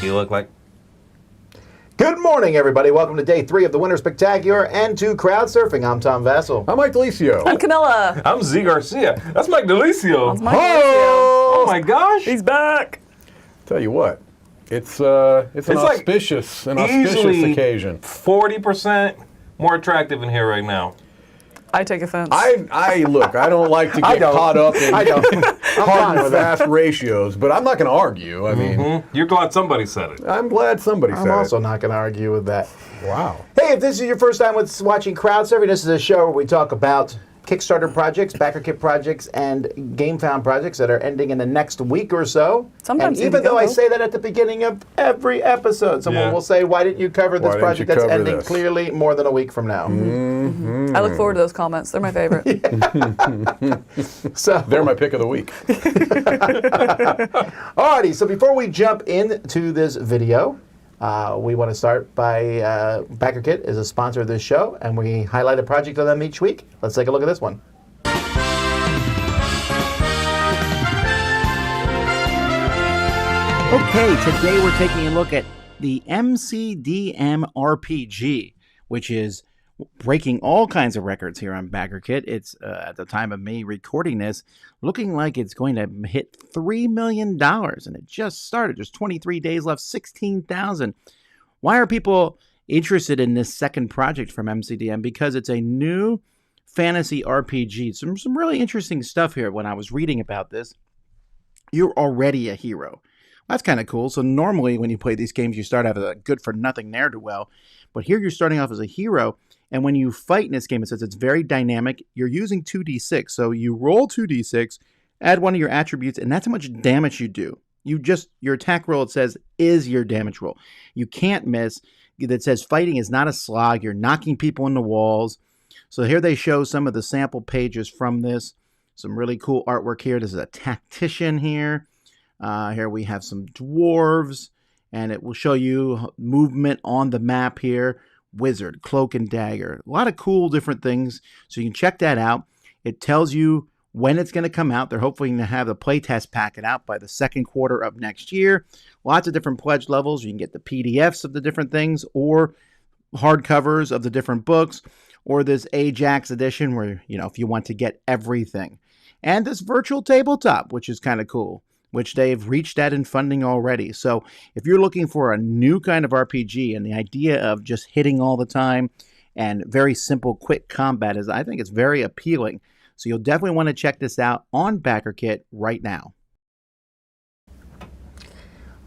you look like? Good morning, everybody. Welcome to day 3 of the Winter Spectacular and to Crowdsurfing. I'm Tom Vassell. I'm Mike Deluxe. I'm Camilla. I'm Z Garcia. That's Mike Delucio. That's Mike Delucio. Oh my gosh. He's back. Tell you what, it's an like auspicious occasion. 40% more attractive in here right now. I take offense. I look, I don't like to get caught up in hard and fast ratios, but I'm not going to argue. I mean, You're glad somebody said it. I'm glad somebody said I'm also not going to argue with that. Wow. Hey, if this is your first time watching Crowdsurfing, this is a show where we talk about Kickstarter projects, Backerkit projects, and GameFound projects that are ending in the next week or so. Sometimes and even though I say that at the beginning of every episode, someone will say, why didn't you cover this project that's ending clearly more than a week from now? I look forward to those comments. They're my favorite. So They're my pick of the week. Alrighty, so before we jump into this video, we want to start by Backerkit is a sponsor of this show, and we highlight a project of them each week. Let's take a look at this one. Okay, today we're taking a look at the MCDM RPG, which is breaking all kinds of records here on Backerkit. It's, at the time of me recording this, looking like it's going to hit $3 million, and it just started. There's 23 days left, 16,000. Why are people interested in this second project from MCDM? Because it's a new fantasy RPG. Some really interesting stuff here. When I was reading about this, you're already a hero. That's kind of cool. So normally when you play these games, you start off as a good-for-nothing ne'er-do-well. But here you're starting off as a hero. And when you fight in this game, it says it's very dynamic. You're using 2d6. So you roll 2d6, add one of your attributes, and that's how much damage you do. Your attack roll, it says, is your damage roll. You can't miss. That says fighting is not a slog. You're knocking people into walls. So here they show some of the sample pages from this. Some really cool artwork here. This is a tactician here. Here we have some dwarves, and it will show you movement on the map here. Wizard, cloak and dagger. A lot of cool different things. So you can check that out. It tells you when it's going to come out. They're hoping to have the playtest packet out by the second quarter of next year. Lots of different pledge levels. You can get the PDFs of the different things, or hardcovers of the different books, or this Ajax edition where, if you want to get everything. And this virtual tabletop, which is kind of cool, which they've reached that in funding already. So if you're looking for a new kind of RPG, and the idea of just hitting all the time and very simple, quick combat I think it's very appealing. So you'll definitely want to check this out on Backerkit right now.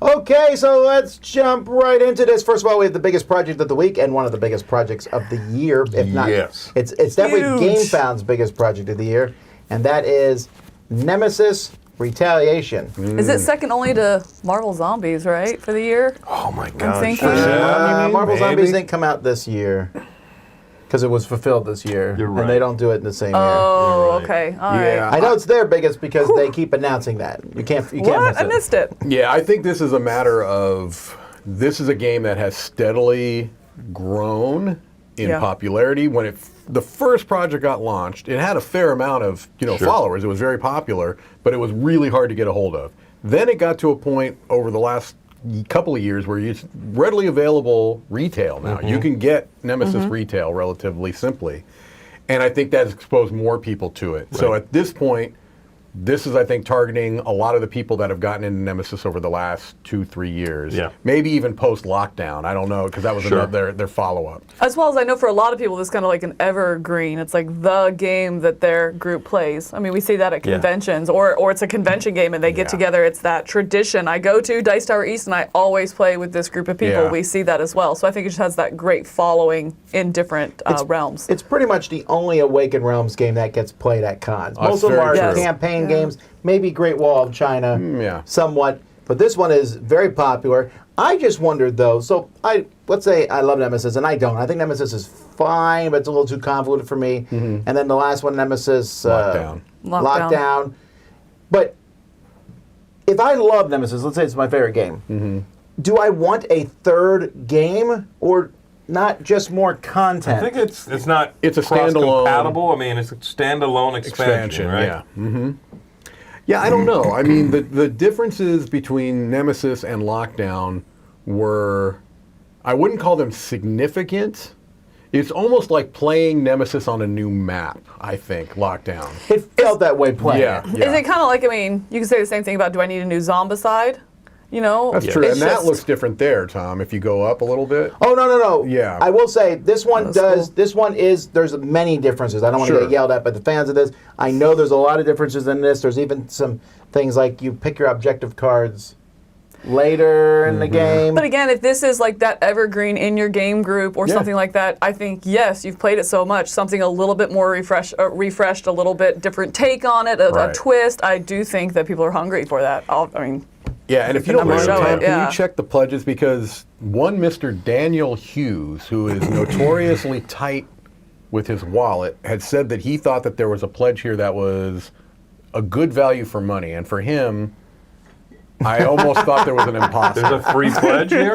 Okay, so let's jump right into this. First of all, we have the biggest project of the week and one of the biggest projects of the year, if not. Yes. It's definitely GameFound's biggest project of the year, and that is Nemesis Retaliation. Is it second only to Marvel Zombies, right, for the year? Oh my gosh. I'm thinking. Marvel Zombies didn't come out this year because it was fulfilled this year. You're right. And they don't do it in the same year. Oh, You're right. okay. All right. Yeah. I know it's their biggest because they keep announcing that. You can't What? miss I it. missed it. Yeah, I think this is a matter of, this is a game that has steadily grown in popularity. When the first project got launched, it had a fair amount of followers. It was very popular, but it was really hard to get a hold of. Then it got to a point over the last couple of years where it's readily available retail now. You can get Nemesis retail relatively simply. And I think that's exposed more people to it. Right. So at this point, this is, I think, targeting a lot of the people that have gotten into Nemesis over the last 2-3 years. Yeah. Maybe even post-lockdown. I don't know, because that was their follow-up. As well as I know for a lot of people, this is kind of like an evergreen. It's like the game that their group plays. I mean, we see that at conventions, or it's a convention game and they get together. It's that tradition. I go to Dice Tower East and I always play with this group of people. We see that as well. So I think it just has that great following in different realms. It's pretty much the only Awakened Realms game that gets played at cons. Most of them are campaign games, maybe Great Wall of China, somewhat, but this one is very popular. I just wondered though, so let's say I love Nemesis, and I don't. I think Nemesis is fine, but it's a little too convoluted for me. And then the last one, Nemesis Lockdown. But if I love Nemesis, let's say it's my favorite game, do I want a third game, or not just more content? I think it's not. It's a standalone compatible. I mean, it's a standalone expansion, right? Yeah. Yeah, I don't know. I mean, the differences between Nemesis and Lockdown were, I wouldn't call them significant. It's almost like playing Nemesis on a new map, I think, Lockdown. It felt that way playing. Yeah. Is it kind of like, I mean, you can say the same thing about, do I need a new Zombicide? You know? That's true. And that looks different there, Tom, if you go up a little bit. Oh, no. Yeah. I will say, this one That's does, cool. this one is, there's many differences. I don't want to Sure. get yelled at by the fans of this. I know there's a lot of differences in this. There's even some things like you pick your objective cards later in the game. But again, if this is like that evergreen in your game group or something like that, I think, yes, you've played it so much, something a little bit more refreshed, a little bit different take on it, a twist. I do think that people are hungry for that. Yeah, and if you don't mind, show Tom, it, can you check the pledges? Because one Mr. Daniel Hughes, who is notoriously tight with his wallet, had said that he thought that there was a pledge here that was a good value for money. And for him, I almost thought there was an imposter. There's a free pledge here?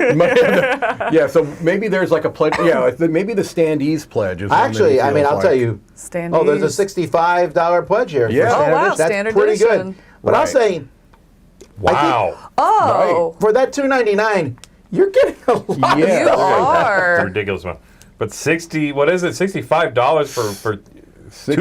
Yeah, so maybe there's like a pledge. Yeah, maybe the standees pledge is Actually, I mean, I'll tell you. Standees. Oh, there's a $65 pledge here. Yeah. For Oh, standard wow, edition. That's standard pretty edition. good. But I'll say, Wow. Oh, for that $2.99, you're getting a lot Yeah. of you stuff. are. Ridiculous one. But what is it? $65 for two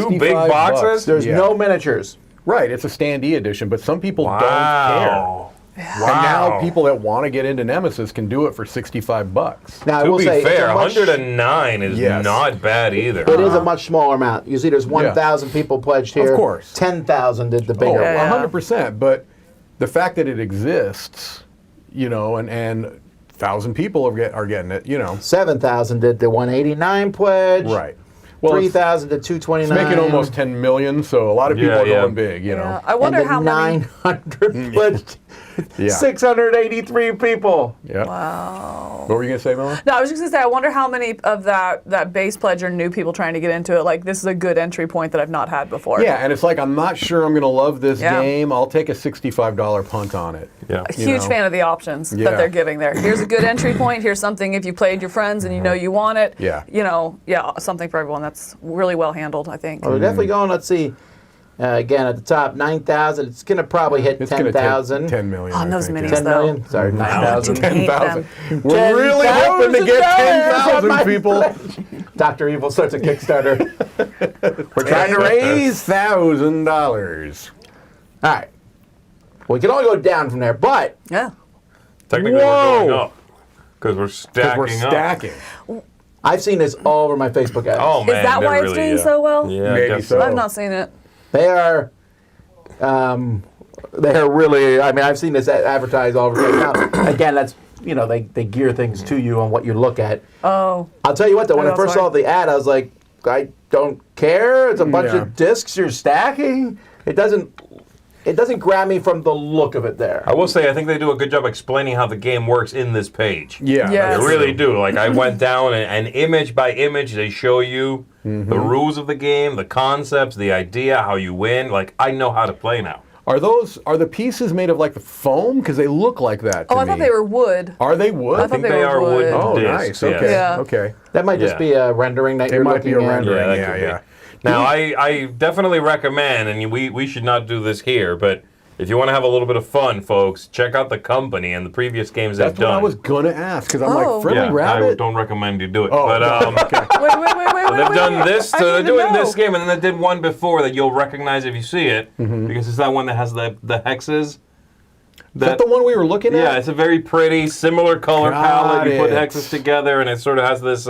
big 65 boxes? bucks. There's Yeah. no miniatures. Right, it's a standee edition, but some people don't care. Wow. And now people that want to get into Nemesis can do it for $65. Now, I To will be say, it's fair, a much, 109 is Yes. not bad either. it is a much smaller amount. You see, there's 1,000 people pledged here. Of course. 10,000 did the bigger Oh, one. Yeah. 100%. But the fact that it exists, you know, and 1,000 people are getting it, you know. 7,000 did the 189 pledge. Right. Well, 3,000 to it's 229. making almost 10 million, so a lot of people Yeah, are yeah. going big, you Yeah. know. I wonder and how many. 900 pledged. Yeah. 683 people. Yeah. Wow. What were you going to say, Mela? No, I was just gonna say, I wonder how many of that base pledge are new people trying to get into it. Like, this is a good entry point that I've not had before. Yeah, and it's like, I'm not sure I'm going to love this Yeah. game. I'll take a $65 punt on it. Yeah. A huge know. fan of the options Yeah. that they're giving there. Here's a good entry point. Here's something if you played your friends and you know you want it. Yeah. You know, something for everyone. That's really well handled, I think. Well, we're definitely going, let's see, again, at the top, 9,000. It's going to probably hit It's going to 10,000. take 10 million. Oh, I and those think, minis, 10 though. million? Sorry, 9,000. I hate 10,000. them. We're really hoping to get $10,000 10,000 people. Dr. Evil starts a Kickstarter. We're trying to raise $1,000. All right. We can only go down from there, but Yeah. Technically, Whoa. we're going up. Because we're stacking Because we're up. stacking. I've seen this all over my Facebook ads. Oh, man. Is that they're why it's really, doing so well? Yeah, Maybe I guess so. I've not seen it. They are really, I mean, I've seen this advertised all over the place. Now, again, that's, you know, they gear things to you on what you look at. Oh. I'll tell you what, though, when I That's first why. saw the ad, I was like, I don't care. It's a bunch Yeah. of discs you're stacking. It doesn't grab me from the look of it there. I will say, I think they do a good job explaining how the game works in this page. Yeah. Yeah. that's They really true. do. Like, I went down and image by image, they show you the rules of the game, the concepts, the idea, how you win. Like, I know how to play now. Are the pieces made of like the foam? Because they look like that to Oh, I me. thought they were wood. Are they wood? I I thought think they they were are wood. wooden Oh, discs. nice. Okay. Yeah. Okay. That might just Yeah. be a rendering that It you're might be a looking at. rendering. Yeah, that Yeah, could yeah. be. Now, I definitely recommend, and we should not do this here, but if you want to have a little bit of fun, folks, check out the company and the previous games That's they've done. what I was gonna ask because I'm Oh. like Friendly yeah, I Rabbit. don't recommend you do it. Oh, But Wait. they've done this, I so they're need to doing know. this game, and then they did one before that you'll recognize if you see it, because it's that one that has the hexes. Is that the one we were looking at? Yeah, it's a very pretty, similar color Got palette. You put it. hexes together, and it sort of has this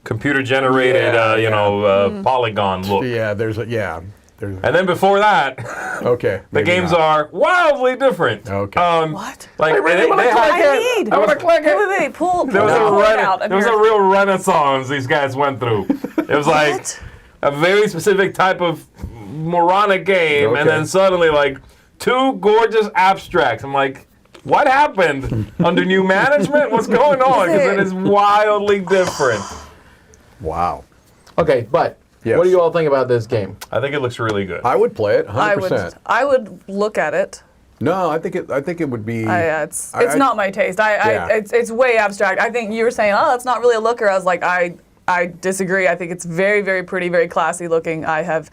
computer-generated, Yeah, polygon look. Yeah, there's. And then before that, Okay. the maybe games not. are wildly different. Okay. What? Like they have, I need. I want to click it. Wait. Pull There was, that a card out. there was a real renaissance these guys went through. It was like What? a very specific type of moronic game, Okay. and then suddenly like two gorgeous abstracts. I'm like, what happened under new management? What's going on? Because it is wildly different. Wow. Okay, but Yes. what do you all think about this game? I think it looks really good. I would play it 100%. I would look at it. No, I think it would be. It's I- not my taste. Yeah. It's way abstract. I think you were saying, oh, that's not really a looker. I was like, I disagree. I think it's very, very pretty, very classy looking. I have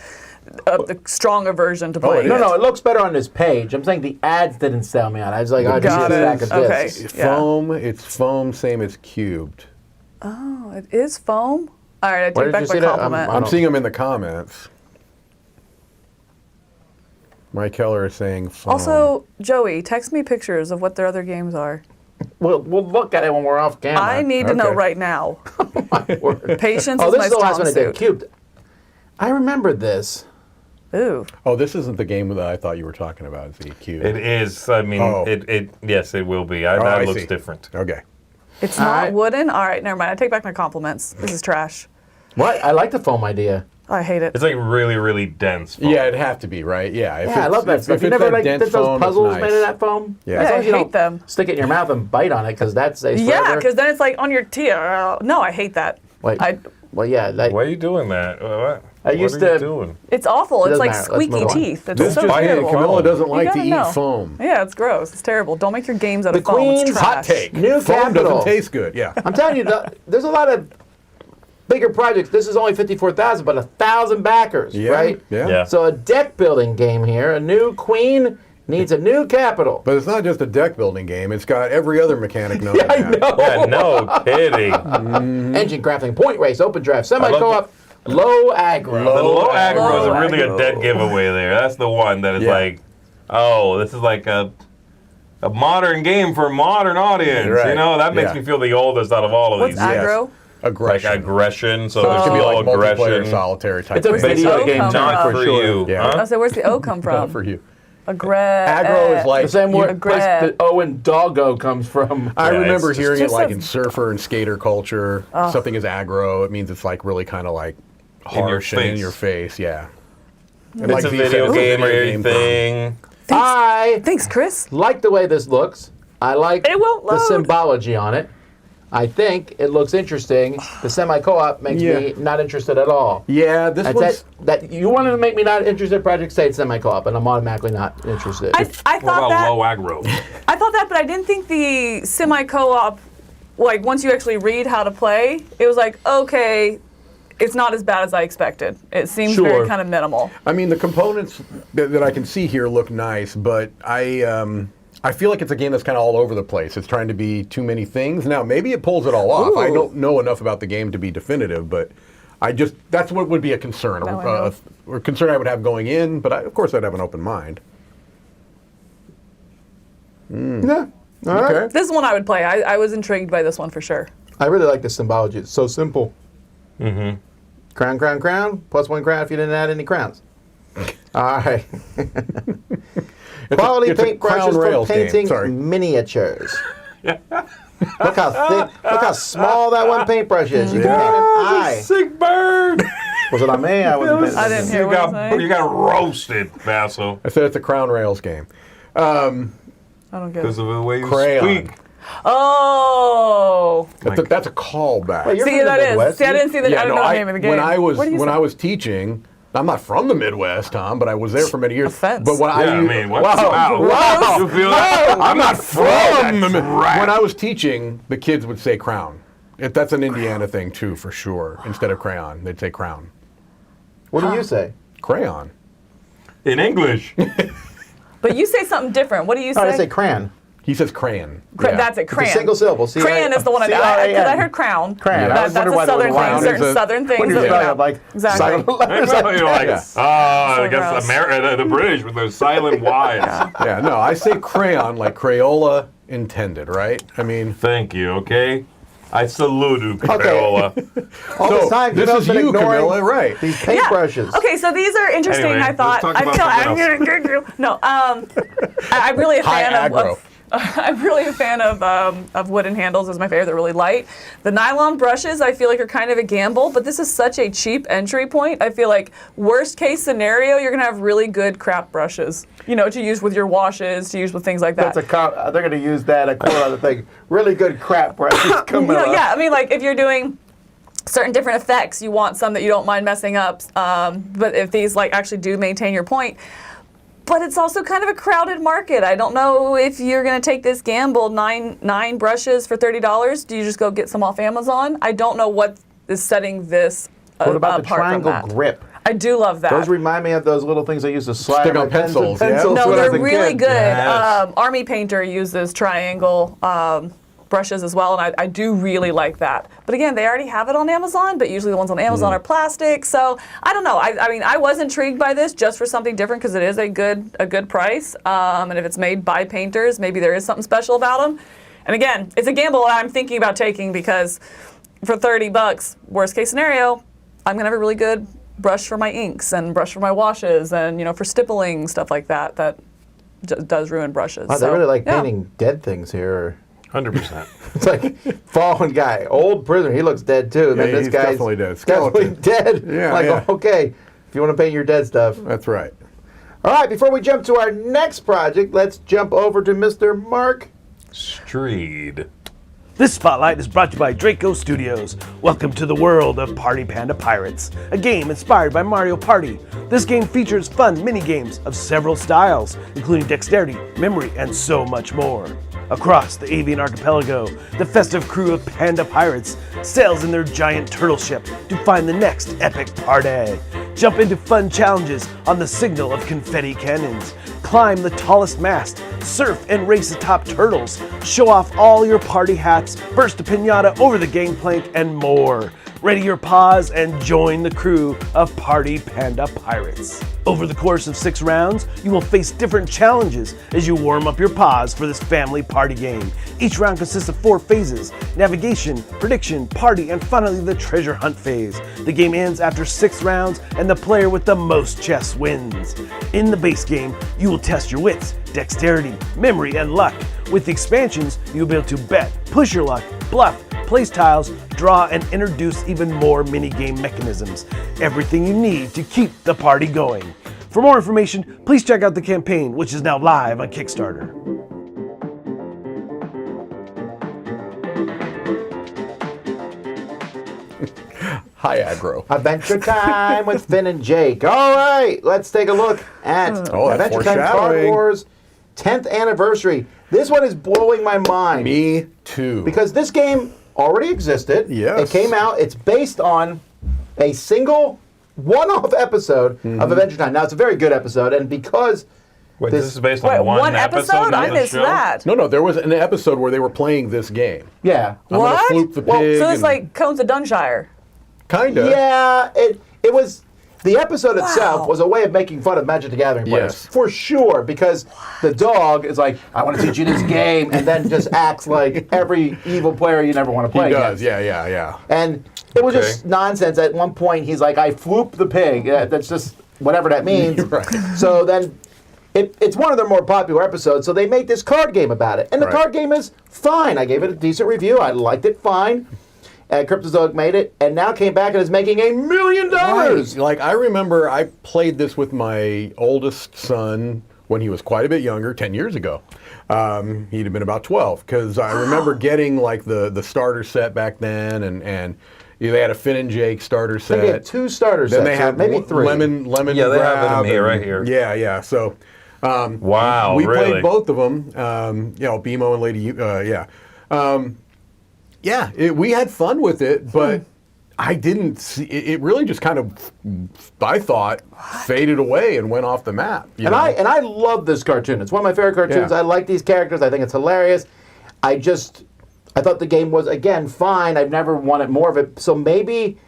the stronger version to play. No, it looks better on this page. I'm saying the ads didn't sell me on it. I was like, I just see a stack of Okay. discs. Foam, it's foam, same as cubed. Oh, it is foam? All right, I Where take did back you my see that? compliment. I'm seeing them in the comments. Mike Keller is saying foam. Also, Joey, text me pictures of what their other games are. We'll look at it when we're off camera. I need to know right now. Patience is this my is the last strong one I did. suit. Cubed. I remember this. Ooh. Oh, this isn't the game that I thought you were talking about. Is the cube? It is. I mean, yes, it will be. That I looks see. different. Okay. It's All not right. wooden? All right, never mind. I take back my compliments. This is trash. What? I like the foam idea. I hate it. It's like really, really dense. Foam. Yeah, it'd have to be, right? Yeah. If Yeah, I love that stuff. If You it's never that dense did those foam, it's puzzles nice. made of that foam? Yeah. As Yeah, long I as you hate don't them. stick it in your mouth and bite on it, because that stays Yeah, forever. because then it's like on your teeth. No, I hate that. Wait. Well, yeah. Why are you doing that? What? I used what are you to- doing? It's awful. It It's doesn't like matter. Let's squeaky move on. teeth. It's This so just terrible. Camilla doesn't like to gotta eat know. foam. Yeah, it's gross. It's terrible. Don't make your games out The of foam. It's Queen's trash. Hot take. New foam capital. doesn't taste good. Yeah. I'm telling you, there's a lot of bigger projects. This is only 54,000, but 1,000 backers, Yeah. right? Yeah. So a deck building game here. A new queen needs a new capital. But it's not just a deck building game. It's got every other mechanic known. I know. Yeah, no kidding. Engine crafting, point race, open draft, I love semi-co-op, low aggro. The low aggro is Low really aggro. a dead giveaway there. That's the one that is Yeah. like, oh, this is like a modern game for a modern audience. Right. You know, that makes Yeah. me feel the oldest out of all of What's these. aggro? Like Aggression. aggression. So It there's could be like low multiplayer aggression. solitary type. It's a thing. video O game, come Not from? for sure. you. Yeah. Huh? I said, where's the O come from? Not for you. Aggro is like- The same word Aggress. place the O and doggo comes from. I Yeah, remember it's hearing it just like a- in surfer and skater culture. Something is aggro. It means it's like really kind of like In your harsh and in face. your face. Yeah. And It's like a Z said, video it's a game or video game anything. I Thanks, Chris. like the way this looks. I like It won't the load. symbology on it. I think it looks interesting. The semi-co-op makes Yeah. me not interested at all. Yeah, this That's one's. that you wanted to make me not interested in Project Say semi-co-op, and I'm automatically not interested. I What thought about that. low aggro? I thought that, but I didn't think the semi-co-op, like once you actually read how to play, it was like, okay, it's not as bad as I expected. It seems Sure. very kind of minimal. I mean, the components that I can see here look nice, but I feel like it's a game that's kind of all over the place. It's trying to be too many things. Now, maybe it pulls it all off. I Ooh. don't know enough about the game to be definitive, but that's what would be a concern, Now I know. or a concern I would have going in, but of course I'd have an open mind. Yeah. All right. Okay. This is one I would play. I was intrigued by this one for sure. I really like the symbology. It's so simple. Mm-hmm. Crown, crown, crown. Plus 1 crown if you didn't add any crowns. All right. Quality it's a paint Crown brushes for Rails game. painting Sorry. miniatures. Look how thick, look how small that one paintbrush is. You can paint an eye. Sick bird. Was it on me? I wasn't paying I didn't attention. hear You what you got saying. you got roasted, Vassal, I said it's a Crown Rails game. I don't get because it. of the way you Crayon. speak. Oh. That's a callback. Wait, you're See, from the that is. Midwest. See, I didn't see the, I didn't know the name of the game. When I was What do you when say? I was teaching, I'm not from the Midwest, Tom, but I was there for many years. Offense. But when Yeah, I mean, what? wow, Wow. You feel that? I'm not from the That's Midwest. right. When I was teaching, the kids would say crown. That's an Indiana thing too, for sure. Instead of crayon, they'd say crown. What do you say? Crayon. In English. But you say something different. What do you say? I say crayon. He says crayon. Cra- Yeah. That's it, It's crayon. a single syllable. Crayon is the one I C-R-A-N. because I heard crown. Crayon. I That, was that's wondering a why there southern was a thing. line. Certain It's a- southern things. When you that, spell you it, like Exactly. silent letters. You're like, Yes. I So guess gross. the British with those silent Y's. Yeah, no, I say crayon like Crayola intended, right? I mean, Thank you, okay? I salute you, Crayola. All so this time, this Camille's is been you, ignoring Camilla, right? These paintbrushes. Okay, so these are interesting. Anyway, I thought. let's talk about I'm something gonna no. I'm really a High fan aggro. of I'm really a fan of wooden handles. Is my favorite. They're really light. The nylon brushes I feel like are kind of a gamble, but this is such a cheap entry point. I feel like worst case scenario, you're gonna have really good crap brushes. You know, to use with your washes, to use with things like that. That's they're going to use that a quote on the thing. Really good crap brushes, Camilla. Yeah, I mean, like if you're doing certain different effects, you want some that you don't mind messing up. But if these like actually do maintain your point. But it's also kind of a crowded market. I don't know if you're going to take this gamble, nine brushes for $30. Do you just go get some off Amazon? I don't know what is setting this What about the apart from triangle that. grip? I do love that. Those remind me of those little things I used to slide Stick on my pens and pencils, yeah. pencils No, when I they're was a really kid. good. Yes. Army Painter uses triangle brushes as well, and I do really like that. But again, they already have it on Amazon, but usually the ones on Amazon are plastic. So I don't know. I mean, I was intrigued by this just for something different because it is a good price. And if it's made by painters, maybe there is something special about them. And again, it's a gamble that I'm thinking about taking because for $30, worst case scenario, I'm gonna have a really good brush for my inks and brush for my washes and for stippling, stuff like that. That does ruin brushes. Wow, they really like painting dead things here. 100%. It's like fallen guy, old prisoner. He looks dead too. And then this he's guy's definitely dead. Definitely dead. Yeah, like, yeah. okay, if you want to paint your dead stuff. That's right. All right, before we jump to our next project, let's jump over to Mr. Mark Streed. This spotlight is brought to you by Draco Studios. Welcome to the world of Party Panda Pirates, a game inspired by Mario Party. This game features fun mini-games of several styles, including dexterity, memory, and so much more. Across the Avian Archipelago, the festive crew of Panda Pirates sails in their giant turtle ship to find the next epic party. Jump into fun challenges on the signal of confetti cannons. Climb the tallest mast, surf and race atop turtles, show off all your party hats, burst a piñata over the gangplank, and more. Ready your paws and join the crew of Party Panda Pirates. Over the course of 6 rounds, you will face different challenges as you warm up your paws for this family party game. Each round consists of 4 phases: navigation, prediction, party, and finally the treasure hunt phase. The game ends after 6 rounds and the player with the most chests wins. In the base game, you will test your wits, dexterity, memory, and luck. With the expansions, you'll be able to bet, push your luck, bluff, place tiles, draw, and introduce even more mini-game mechanisms. Everything you need to keep the party going. For more information, please check out the campaign, which is now live on Kickstarter. High aggro. Adventure Time with Finn and Jake. All right, let's take a look at Adventure Time Card foreshadowing. Wars 10th anniversary. This one is blowing my mind. Me too. Because this game already existed. Yes. It came out. It's based on a single one-off episode of Adventure Time. Now, it's a very good episode, and because Wait, this is based on one episode? I not the missed show? that. No, there was an episode where they were playing this game. yeah. I'm gonna What? floop the Well, pig. So it's and- like Cones of Dunshire. Kinda. Yeah, it was. The episode itself Wow. was a way of making fun of Magic the Gathering players, Yes. for sure, because the dog is like, I want to teach you this game, and then just acts like every evil player you never want to play He does. against. Yeah. And it was Okay. just nonsense. At one point, he's like, I floop the pig. That's just whatever that means. Right. So then it's one of their more popular episodes, so they made this card game about it. And the Right. card game is fine. I gave it a decent review. I liked it fine. And Cryptozoic made it, and now came back and is making $1 million. Right. Like, I remember I played this with my oldest son when he was quite a bit younger, 10 years ago. He'd have been about 12, because I remember getting like the starter set back then, and they had a Finn and Jake starter set. They had 2 starter sets, Then they or had maybe 3. lemon. Yeah, they have grab them here, and- right here. Yeah. So, Wow, we really? played both of them. BMO and Lady. We had fun with it, but I didn't see it. Really, just kind of, I thought, faded away and went off the map. You know? I love this cartoon. It's one of my favorite cartoons. Yeah. I like these characters. I think it's hilarious. I thought the game was, again, fine. I've never wanted more of it. So maybe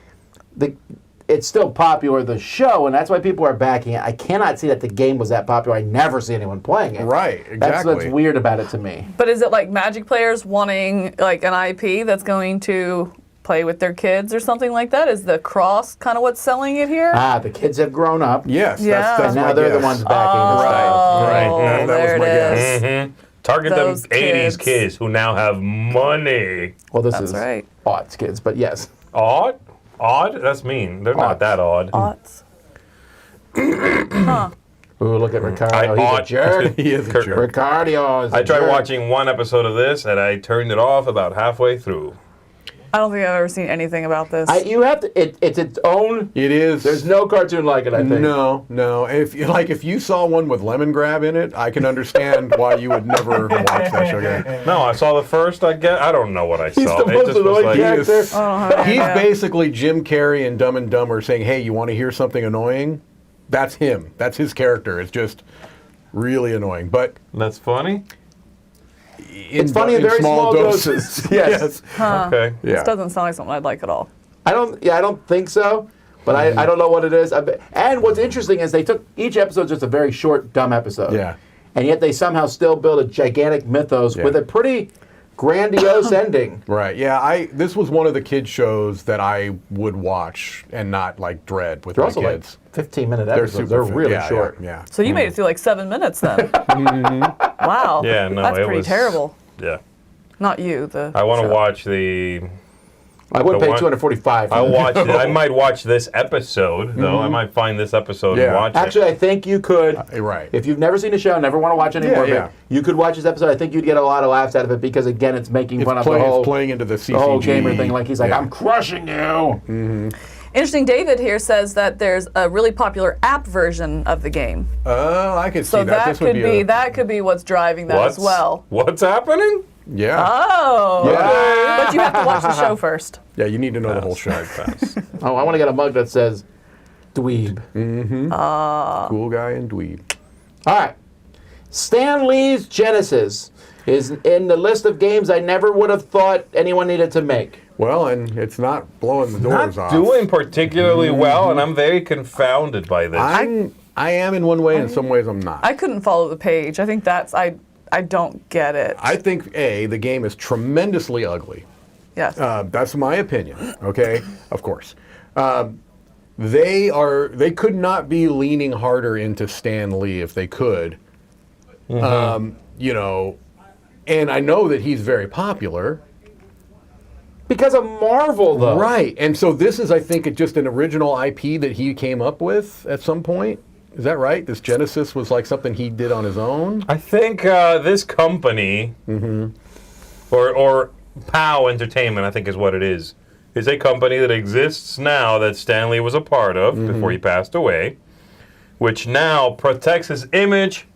it's still popular, the show, and that's why people are backing it. I cannot see that the game was that popular. I never see anyone playing it. Right, That's exactly. what's weird about it to me. But is it like Magic players wanting like an IP that's going to play with their kids or something like that? Is the cross kind of what's selling it here? The kids have grown up. Yes, Yeah. that's And now my they're the guess. ones backing the style. Right. Oh, That was there my it guess. is. Target Those them 80s kids. kids who now have money. Well, this That's is right. aughts kids, but yes. Odd? Odd? That's mean. They're not that odd. Aughts. Ooh, look at Ricardo. He's a ought- jerk. He is a jerk. Ricardo is a I tried jerk. watching one episode of this and I turned it off about halfway through. I don't think I've ever seen anything about this. You have to. It's its own. It is. There's no cartoon like it. I think. No. If you saw one with Lemon Grab in it, I can understand why you would never watch that show again. No, I saw the first. I don't know what I He's saw. the most annoying character. He's basically Jim Carrey in Dumb and Dumber saying, "Hey, you want to hear something annoying?" That's him. That's his character. It's just really annoying. But that's funny. It's funny in very small doses. Yes. Huh. Okay. Yeah. This doesn't sound like something I'd like at all. I don't think so. But I don't know what it is. And what's interesting is they took each episode just a very short, dumb episode. Yeah. And yet they somehow still build a gigantic mythos with a pretty grandiose ending. Right. Yeah. This was one of the kids shows that I would watch and not like dread with They're my also kids. like 15-minute episodes. They're really short. Yeah. So you made it through like 7 minutes then. Wow. Yeah. No, that's it pretty was terrible. Yeah. Not you. I want to watch the. I would pay $245. I might watch this episode though. I might find this episode and watch Actually, it. I think you could. Right. If you've never seen the show, never want to watch any more of it, you could watch this episode. I think you'd get a lot of laughs out of it because again, it's making fun of the whole. It's playing into the CCG. The whole gamer thing. Like he's like, I'm crushing you. Interesting. David here says that there's a really popular app version of the game. Oh, I could see So that. that could be what's driving that as well. What's happening? Yeah. Oh. Yeah. But you have to watch the show first. Yeah, you need to know the whole show. Oh, I want to get a mug that says dweeb. Cool guy and dweeb. All right. Stan Lee's Genesis is in the list of games I never would have thought anyone needed to make. Well, and it's not blowing the doors off. Not doing particularly well, and I'm very confounded by this. I am in one way, in some ways I'm not. I couldn't follow the page. I think I don't get it. I think, the game is tremendously ugly. Yes. That's my opinion, okay? Of course. They could not be leaning harder into Stan Lee if they could. You know, and I know that he's very popular. Because of Marvel, though. Right. And so this is, I think, just an original IP that he came up with at some point. Is that right? This Genesis was like something he did on his own? I think this company, or POW Entertainment, I think is what it is a company that exists now that Stanley was a part of before he passed away, which now protects his image,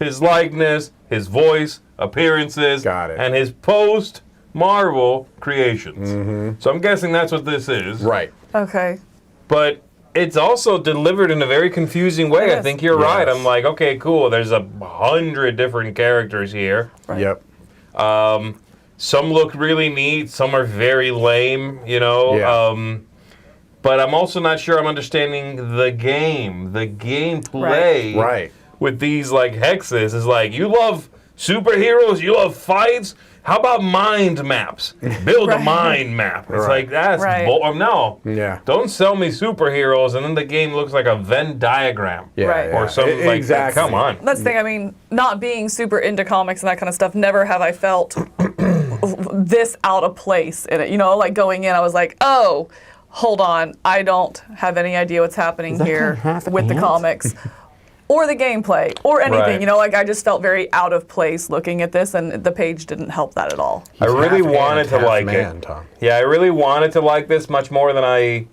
his likeness, his voice, appearances, and his post-Marvel creations. So I'm guessing that's what this is. Right. Okay. But it's also delivered in a very confusing way. I think you're right. I'm like, okay, cool. There's 100 different characters here. Right. Yep. Some look really neat. Some are very lame, you know. Yeah. But I'm also not sure I'm understanding the game. The gameplay with these like hexes is like, you love superheroes, you love fights. How about mind maps? Build a mind map. It's like, that's no. Yeah. Don't sell me superheroes and then the game looks like a Venn diagram. Or something like that. Come on. That's the thing. I mean, not being super into comics and that kind of stuff, never have I felt this out of place in it. You know, like going in, I was like, oh, hold on. I don't have any idea what's happening here with the comics. Or the gameplay, or anything, you know, like I just felt very out of place looking at this, and the page didn't help that at all. I really wanted to like it. Yeah, I really wanted to like this much more than I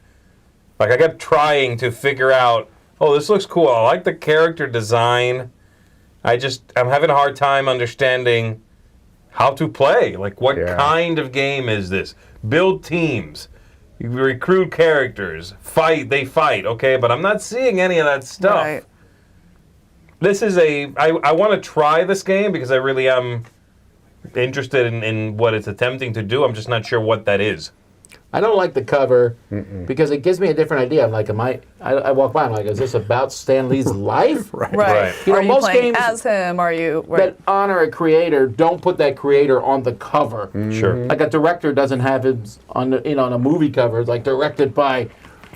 kept trying to figure out, oh, this looks cool. I like the character design. I'm having a hard time understanding how to play. Like, what kind of game is this? Build teams. You recruit characters. They fight, okay? But I'm not seeing any of that stuff. Right. This is I want to try this game because I really am interested in what it's attempting to do. I'm just not sure what that is. I don't like the cover because it gives me a different idea. I'm like, I walk by, I'm like, is this about Stan Lee's life? Right. You know, are you most playing games as him? Are you that honor a creator don't put that creator on the cover. Sure. Like a director doesn't have his on a movie cover. It's like directed by,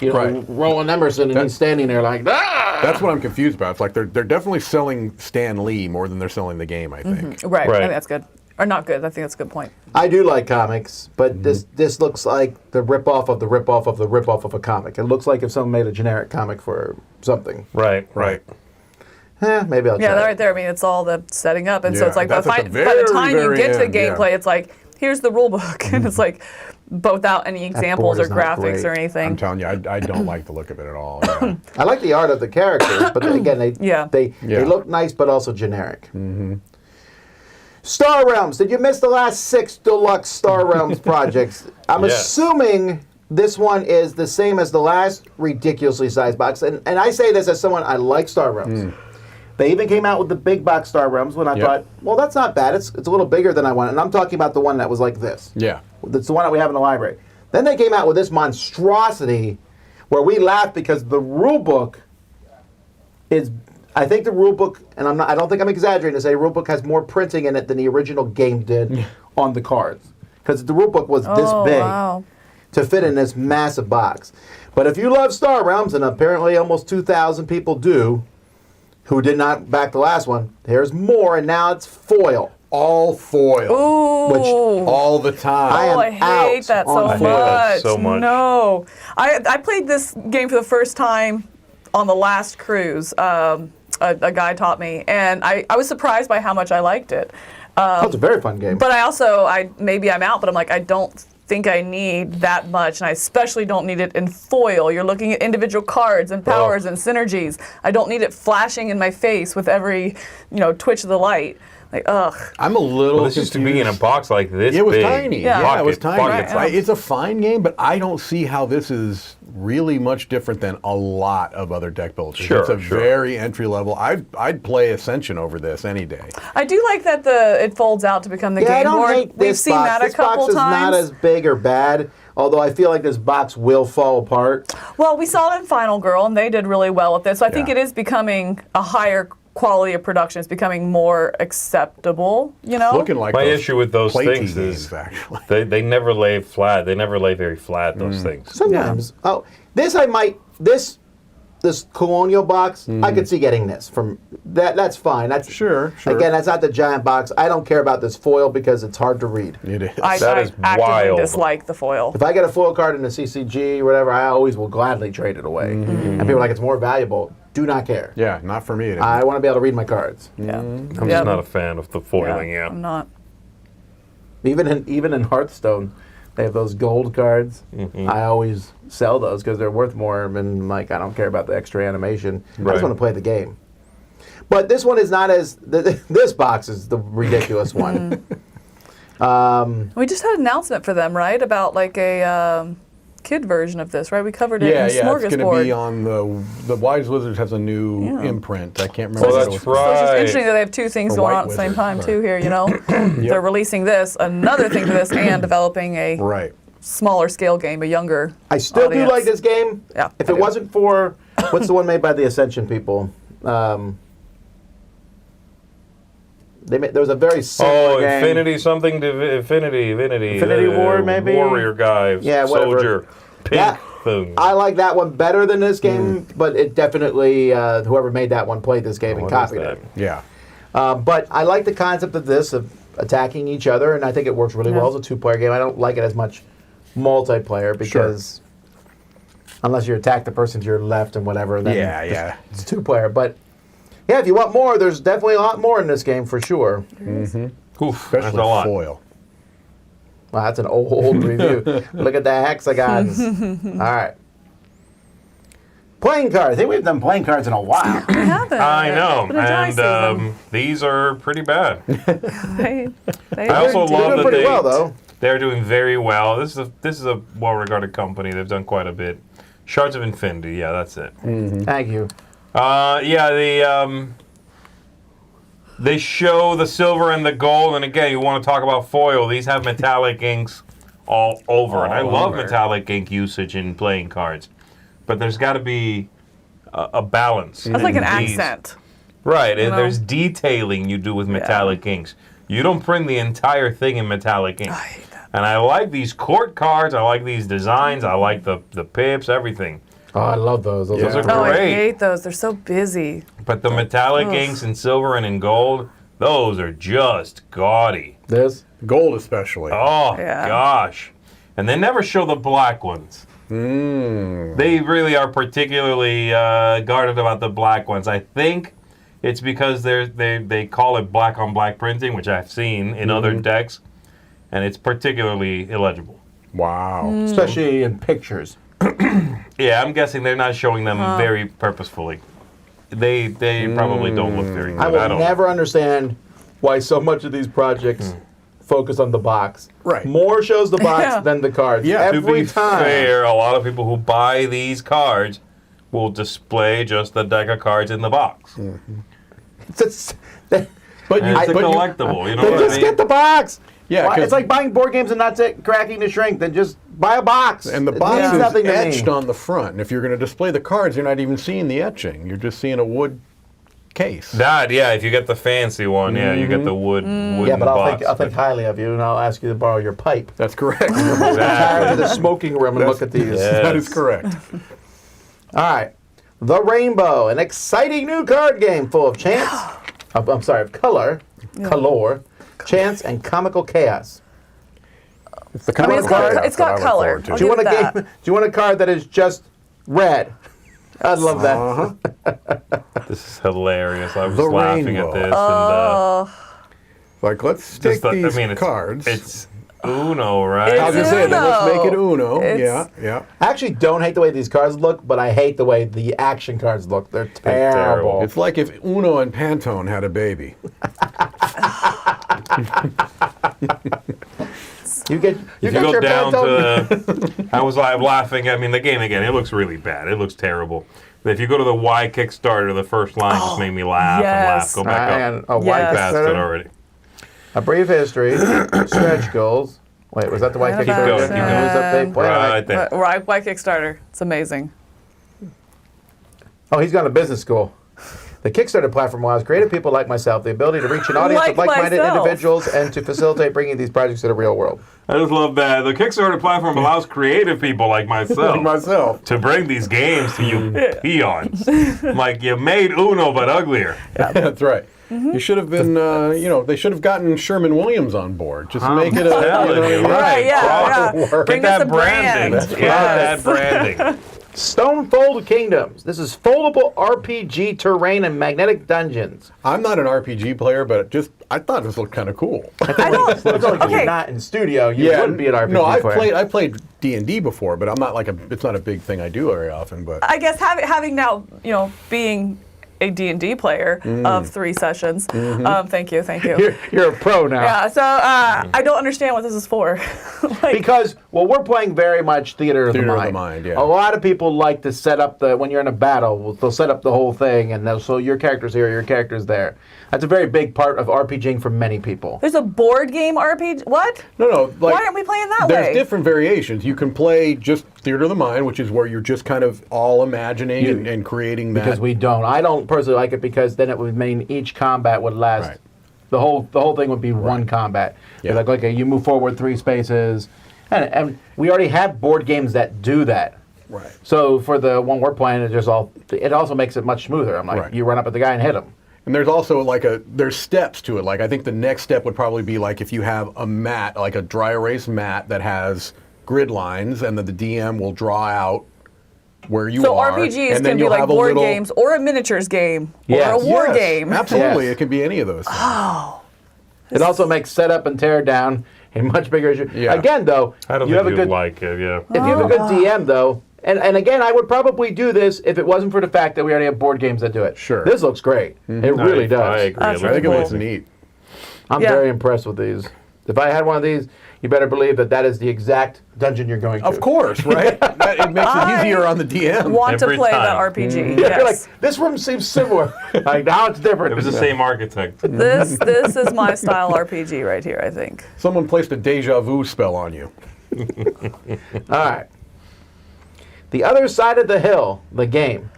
Roland Emerson, and he's standing there like, ah! That's what I'm confused about. It's like they're definitely selling Stan Lee more than they're selling the game, I think. Right. I think that's good. Or not good. I think that's a good point. I do like comics, but this looks like the ripoff of the ripoff of the ripoff of a comic. It looks like if someone made a generic comic for something. Maybe I'll try right there. I mean, it's all the setting up, and so it's like by that's at the time you get to the end, gameplay, it's like, here's the rule book. And it's like, but without any examples or graphics or anything. I'm telling you, I don't like the look of it at all. Yeah. I like the art of the characters, but again, they look nice, but also generic. Star Realms. Did you miss the last 6 Deluxe Star Realms projects? I'm assuming this one is the same as the last ridiculously sized box. And I say this as someone, I like Star Realms. They even came out with the big box Star Realms when I thought, well, that's not bad. It's a little bigger than I wanted. And I'm talking about the one that was like this. Yeah. That's the one that we have in the library. Then they came out with this monstrosity where we laughed because the rule book is... I think the rulebook, and I don't think I'm exaggerating to say, rulebook has more printing in it than the original game did on the cards. Because the rulebook was this big to fit in this massive box. But if you love Star Realms, and apparently almost 2,000 people do, who did not back the last one, there's more, and now it's foil. All foil. Ooh. Which all the time. I hate that so much. No. I played this game for the first time on the last cruise. A guy taught me, and I was surprised by how much I liked it. It's a very fun game. But I also, maybe I'm out, but I'm like, I don't think I need that much, and I especially don't need it in foil. You're looking at individual cards and powers and synergies. I don't need it flashing in my face with every, twitch of the light. Like, ugh. I'm a little this used to be in a box like this. It was big. tiny. Yeah, it was tiny. Right. It's a fine game, but I don't see how this is really much different than a lot of other deck builders. It's a very entry level. I'd play Ascension over this any day. I do like that it folds out to become the game I don't board. hate We've this seen box. that a couple this box times. is not as big or bad, although I feel like this box will fall apart. Well, we saw it in Final Girl, and they did really well with this. So I think it is becoming a higher quality of production. Is becoming more acceptable, It's looking like my issue with those things is actually they never lay flat. They never lay very flat. Those things. Sometimes. Yeah. Oh, this colonial box. I could see getting this from that. That's fine. That's sure. Again, that's not the giant box. I don't care about this foil because it's hard to read. It is. I actively dislike the foil. If I get a foil card in a CCG or whatever, I always will gladly trade it away. And people are like, it's more valuable. Do not care. Yeah, not for me. I want to be able to read my cards. Yeah. I'm just not a fan of the foiling. Yeah, I'm not. Even in Hearthstone, they have those gold cards. I always sell those because they're worth more. And I don't care about the extra animation. I just want to play the game. But this one is not as this box is the ridiculous one. We just had an announcement for them, right? About a kid version of this, right? We covered it in Smorgasbord. It's going to be on the Wise Wizards has a new imprint. I can't remember. Oh, that's right. So it's just interesting that they have two things going on at the same time, too, here, They're releasing this, another thing for this, and developing a smaller scale game, a younger I still audience. do like this game. Yeah, if it wasn't for, what's the one made by the Ascension people? There was a very similar game. Infinity something to Infinity War, maybe? Warrior guy, soldier, pink thing. I like that one better than this game, but it definitely, whoever made that one played this game and copied it. Yeah. But I like the concept of this, of attacking each other, and I think it works really well as a two-player game. I don't like it as much multiplayer because unless you attack the person to your left and whatever, then it's two-player. But yeah, if you want more, there's definitely a lot more in this game for sure. Especially that's a lot. Foil. Wow, that's an old review. Look at the hexagons. All right. Playing cards. I think we've done playing cards in a while. We haven't. I know, and these are pretty bad. I also love that they're doing very well. This is a well-regarded company. They've done quite a bit. Shards of Infinity. Yeah, that's it. Thank you. They show the silver and the gold, and again, you want to talk about foil. These have metallic inks all over, and I love metallic ink usage in playing cards. But there's got to be a balance. That's like an accent. Right, and there's detailing you do with metallic inks. You don't print the entire thing in metallic ink. I hate that. And I like these court cards, I like these designs, I like the pips, everything. Oh, I love those. Those are Oh, I great. hate those. They're so busy. But the metallic inks in silver and in gold, those are just gaudy. This? Gold especially. Oh, gosh. And they never show the black ones. They really are particularly guarded about the black ones. I think it's because they call it black on black printing, which I've seen in other decks. and it's particularly illegible. Wow. Especially in pictures. Yeah, I'm guessing they're not showing them very purposefully. They probably don't look very good. I will never understand why so much of these projects focus on the box. Right. More shows the box than the cards. Yeah, To every be time. fair, a lot of people who buy these cards will display just the deck of cards in the box. It's But It's a collectible, you know what I just mean? get the box. Yeah, Why- 'cause- it's like buying board games and not cracking the shrink. Then just buy a box. And the It box means is nothing to etched me. on the front. And if you're going to display the cards, you're not even seeing the etching. You're just seeing a wood case. That, yeah, if you get the fancy one, yeah, you get the wooden Yeah, but box. I'll think highly of you, and I'll ask you to borrow your pipe. That's correct. Retire to the smoking room and look at these. Yeah. That is correct. All right. The Rainbow, an exciting new card game full of chance. of color, chance, and comical chaos. It's the I mean, kind of card it's got that I look color. forward to. I'll Do you want a give it game? that. Do you want a card that is just red? I'd love that. This is hilarious. I was The laughing rainbow. at this. Like, let's And take these it's, cards. It's Uno, right? I was going to say, then let's make it Uno. It's- Yeah. I actually don't hate the way these cards look, but I hate the way the action cards look. They're terrible. It's like if Uno and Pantone had a baby. You get If you got go your down Pantone. to, I was laughing. I mean, the game again. It looks really bad. It looks terrible. But if you go to the Y Kickstarter, the first line just made me laugh and laugh. yes. Go back up. And a white Yes. Past it Kickstarter, already. a brief history, stretch goals. Wait, was that the white Keep Kickstarter? going, keep News going. update? Wait, Right there. Right, Kickstarter. It's amazing. Oh, he's gone to business school. The Kickstarter platform allows creative people like myself the ability to reach an audience of Like like-minded myself. individuals and to facilitate bringing these projects to the real world. I just love that. The Kickstarter platform allows creative people like myself To bring these games to you peons. Like, you made Uno, but uglier. That's right. You should have been, they should have gotten Sherman Williams on board. Just make it a, telling you, Right, yeah. Get Bring that us a brand. branding. Get Yes. that branding. Stonefold Kingdoms. This is foldable RPG terrain and magnetic dungeons. I'm not an RPG player, but I thought this looked kind of cool. I don't. It's only 'cause Okay. you're not in studio. You wouldn't be an RPG No, player. I played D&D before, but I'm not it's not a big thing I do very often. But I guess having now, being a D&D player of 3 sessions. Thank you. You're a pro now. Yeah, so I don't understand what this is for. Because, we're playing very much Theater of the Mind. Yeah. A lot of people like to set up when you're in a battle, they'll set up the whole thing, and so your character's here, your character's there. That's a very big part of RPGing for many people. There's a board game RPG. What? No. Why aren't we playing that way? There's different variations. You can play just Theater of the Mind, which is where you're just kind of all imagining and creating that. Because we don't. I don't personally like it because then it would mean each combat would last. Right. The whole thing would be one combat. Yeah. Like, okay, you move forward 3 spaces. And we already have board games that do that. Right. So for the one we're playing, it also makes it much smoother. I'm like, Right. you run up at the guy and hit him. And there's also there's steps to it. Like I think the next step would probably be like if you have a mat, like a dry erase mat that has grid lines, and then the DM will draw out where you So are. RPGs and then can be you'll like have a board little- games or a miniatures game Yes. or a war Yes, game. Absolutely, Yes. it can be any of those things. It also makes setup and tear down a much bigger issue. Yeah. Again, though, I don't you think have a you'd good like it, yeah. if you have a good DM, though. And again, I would probably do this if it wasn't for the fact that we already have board games that do it. Sure. This looks great. It really does. I agree. That's It I think it looks looks amazing. neat. I'm Yeah. very impressed with these. If I had one of these, you better believe that is the exact dungeon you're going to. Of course, right? It makes it easier on the DM. Want to Every play that time. RPG? Yeah, you're like, Yes. this room seems similar. Like, now it's different. It was the same architect. This is my style RPG right here. I think. Someone placed a deja vu spell on you. All right. The Other Side of the Hill, the game.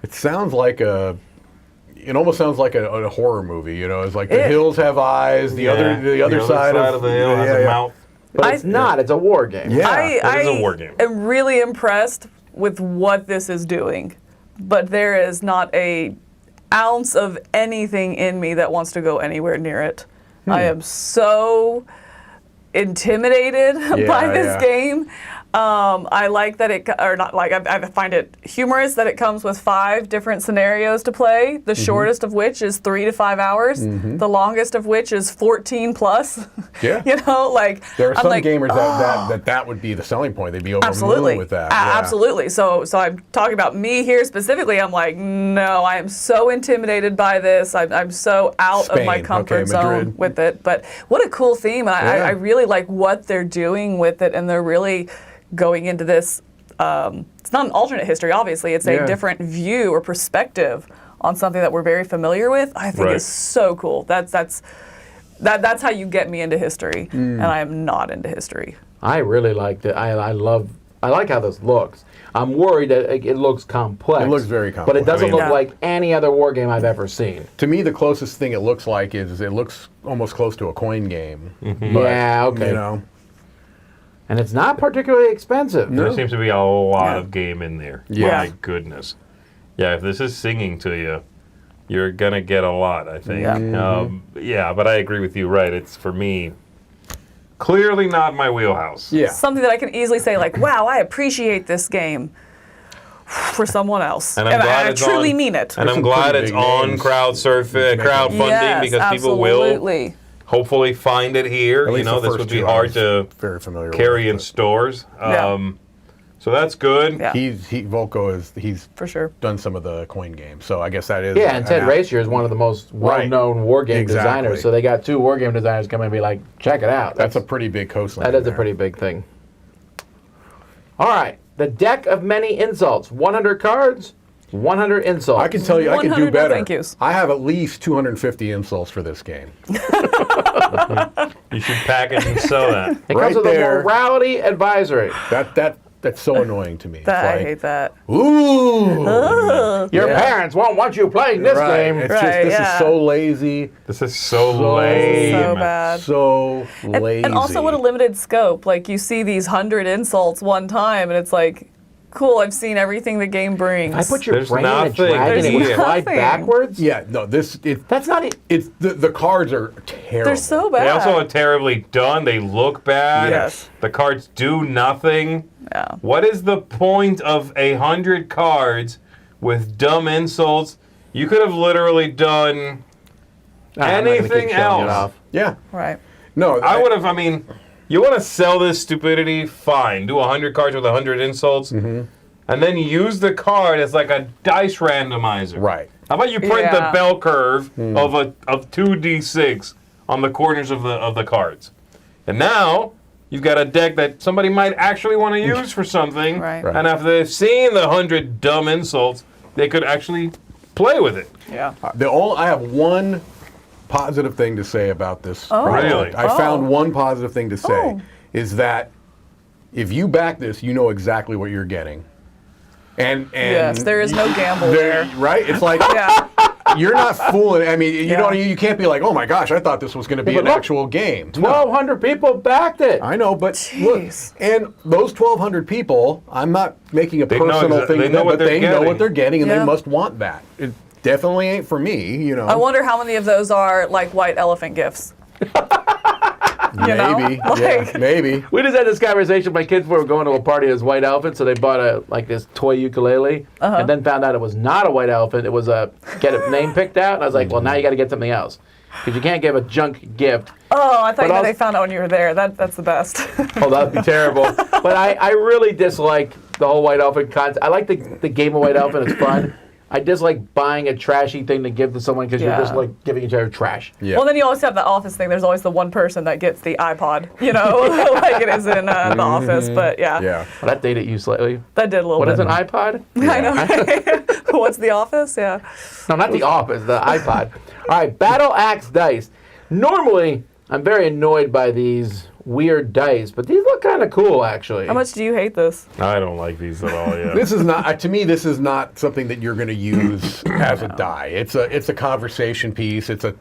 It sounds like it almost sounds like a horror movie. It's like the It- hills have eyes. The other side of the hill has a mouth. But it's not. It's a war game. Yeah. It is a war game. am really impressed with what this is doing, but there is not a ounce of anything in me that wants to go anywhere near it. I am so intimidated by this yeah. game. I like that I find it humorous that it comes with 5 different scenarios to play, the shortest of which is 3 to 5 hours, the longest of which is 14 plus. Yeah. You know, like... There are some gamers that would be the selling point. They'd be over the moon with that. Absolutely. So I'm talking about me here specifically. I'm like, no, I am so intimidated by this. I'm so out of my comfort zone with it. But what a cool theme. I really like what they're doing with it, and they're really going into this. It's not an alternate history, obviously. It's a different view or perspective on something that we're very familiar with. I think is so cool. That's how you get me into history, and I am not into history. I really liked it. I like how this looks. I'm worried that it looks complex. It looks very complex. But it doesn't look like any other war game I've ever seen. To me, the closest thing it looks like is it looks almost close to a coin game. But, yeah, okay. You know. And it's not particularly expensive. There seems to be a lot of game in there. Yeah. My goodness. Yeah, if this is singing to you, you're going to get a lot, I think. Yeah, but I agree with you, right? It's, for me, clearly not my wheelhouse. Yeah. Something that I can easily say, like, wow, I appreciate this game for someone else. And I truly mean it. And I'm glad it's on crowdfunding because people will hopefully find it here. You know, this would be hard to carry in stores. So that's good. Yeah. Volko for sure done some of the coin games, so I guess that is. Yeah, and Ted Racier is one of the most well-known war game designers. So they got 2 war game designers coming and be like, check it out. That's a pretty big coastline. That is a pretty big thing. All right, the deck of many insults. 100 cards, 100 insults. I can tell you, I can do better. Thank yous. I have at least 250 insults for this game. You should package and sell that. It comes with a morality advisory. That's so annoying to me. I hate that. Ooh! Your parents won't want you playing this game. It's just, this is so lazy. This is so lame. So bad. So lazy. And also what a limited scope. Like, you see these 100 insults one time, and it's like, cool, I've seen everything the game brings. I put your brain in a dragon and you fly backwards? Yeah, no, that's not it. It's the cards are terrible. They're so bad. They also are terribly done. They look bad. Yes. The cards do nothing. Yeah. What is the point of 100 cards with dumb insults? You could have literally done anything else. Yeah. Right. No, I would have, you want to sell this stupidity? Fine. Do 100 cards with 100 insults. And then use the card as like a dice randomizer. Right. How about you print the bell curve of 2d6 on the corners of the cards? And now you've got a deck that somebody might actually want to use for something. Right. And after they've seen the 100 dumb insults, they could actually play with it. Yeah. I have one positive thing to say about this project. Really? I found one positive thing to say is that if you back this, you know exactly what you're getting. And yes, there is no gamble there. Right? It's like you're not fooling. You can't be like, oh my gosh, I thought this was going to be an actual game. 1,200 people backed it. I know, but look, and those 1,200 people, I'm not making a personal thing to them, but they know what they're getting, and they must want that. It definitely ain't for me, you know. I wonder how many of those are like white elephant gifts. Maybe. Maybe. We just had this conversation. My kids were going to a party as white elephant, so they bought this toy ukulele, and then found out it was not a white elephant. It was get a name picked out. And I was like, well, now you got to get something else because you can't give a junk gift. Oh, I thought they found out when you were there. That's the best. Oh, that'd be terrible. But I really dislike the whole white elephant concept. I like the game of white elephant. It's fun. I dislike buying a trashy thing to give to someone because you're just like giving each other trash. Yeah. Well, then you always have the office thing. There's always the one person that gets the iPod, like it is in the office. But yeah. Well, that dated you slightly. That did a little bit. bit. What is an iPod? I know. Right? What's the office? Yeah. No, not the office. The iPod. All right, BattleAxe Dice. Normally, I'm very annoyed by these weird dice, but these look kind of cool, actually. How much do you hate this? I don't like these at all. Yeah. This is not to me. This is not something that you're going to use as a die. It's a conversation piece. It's a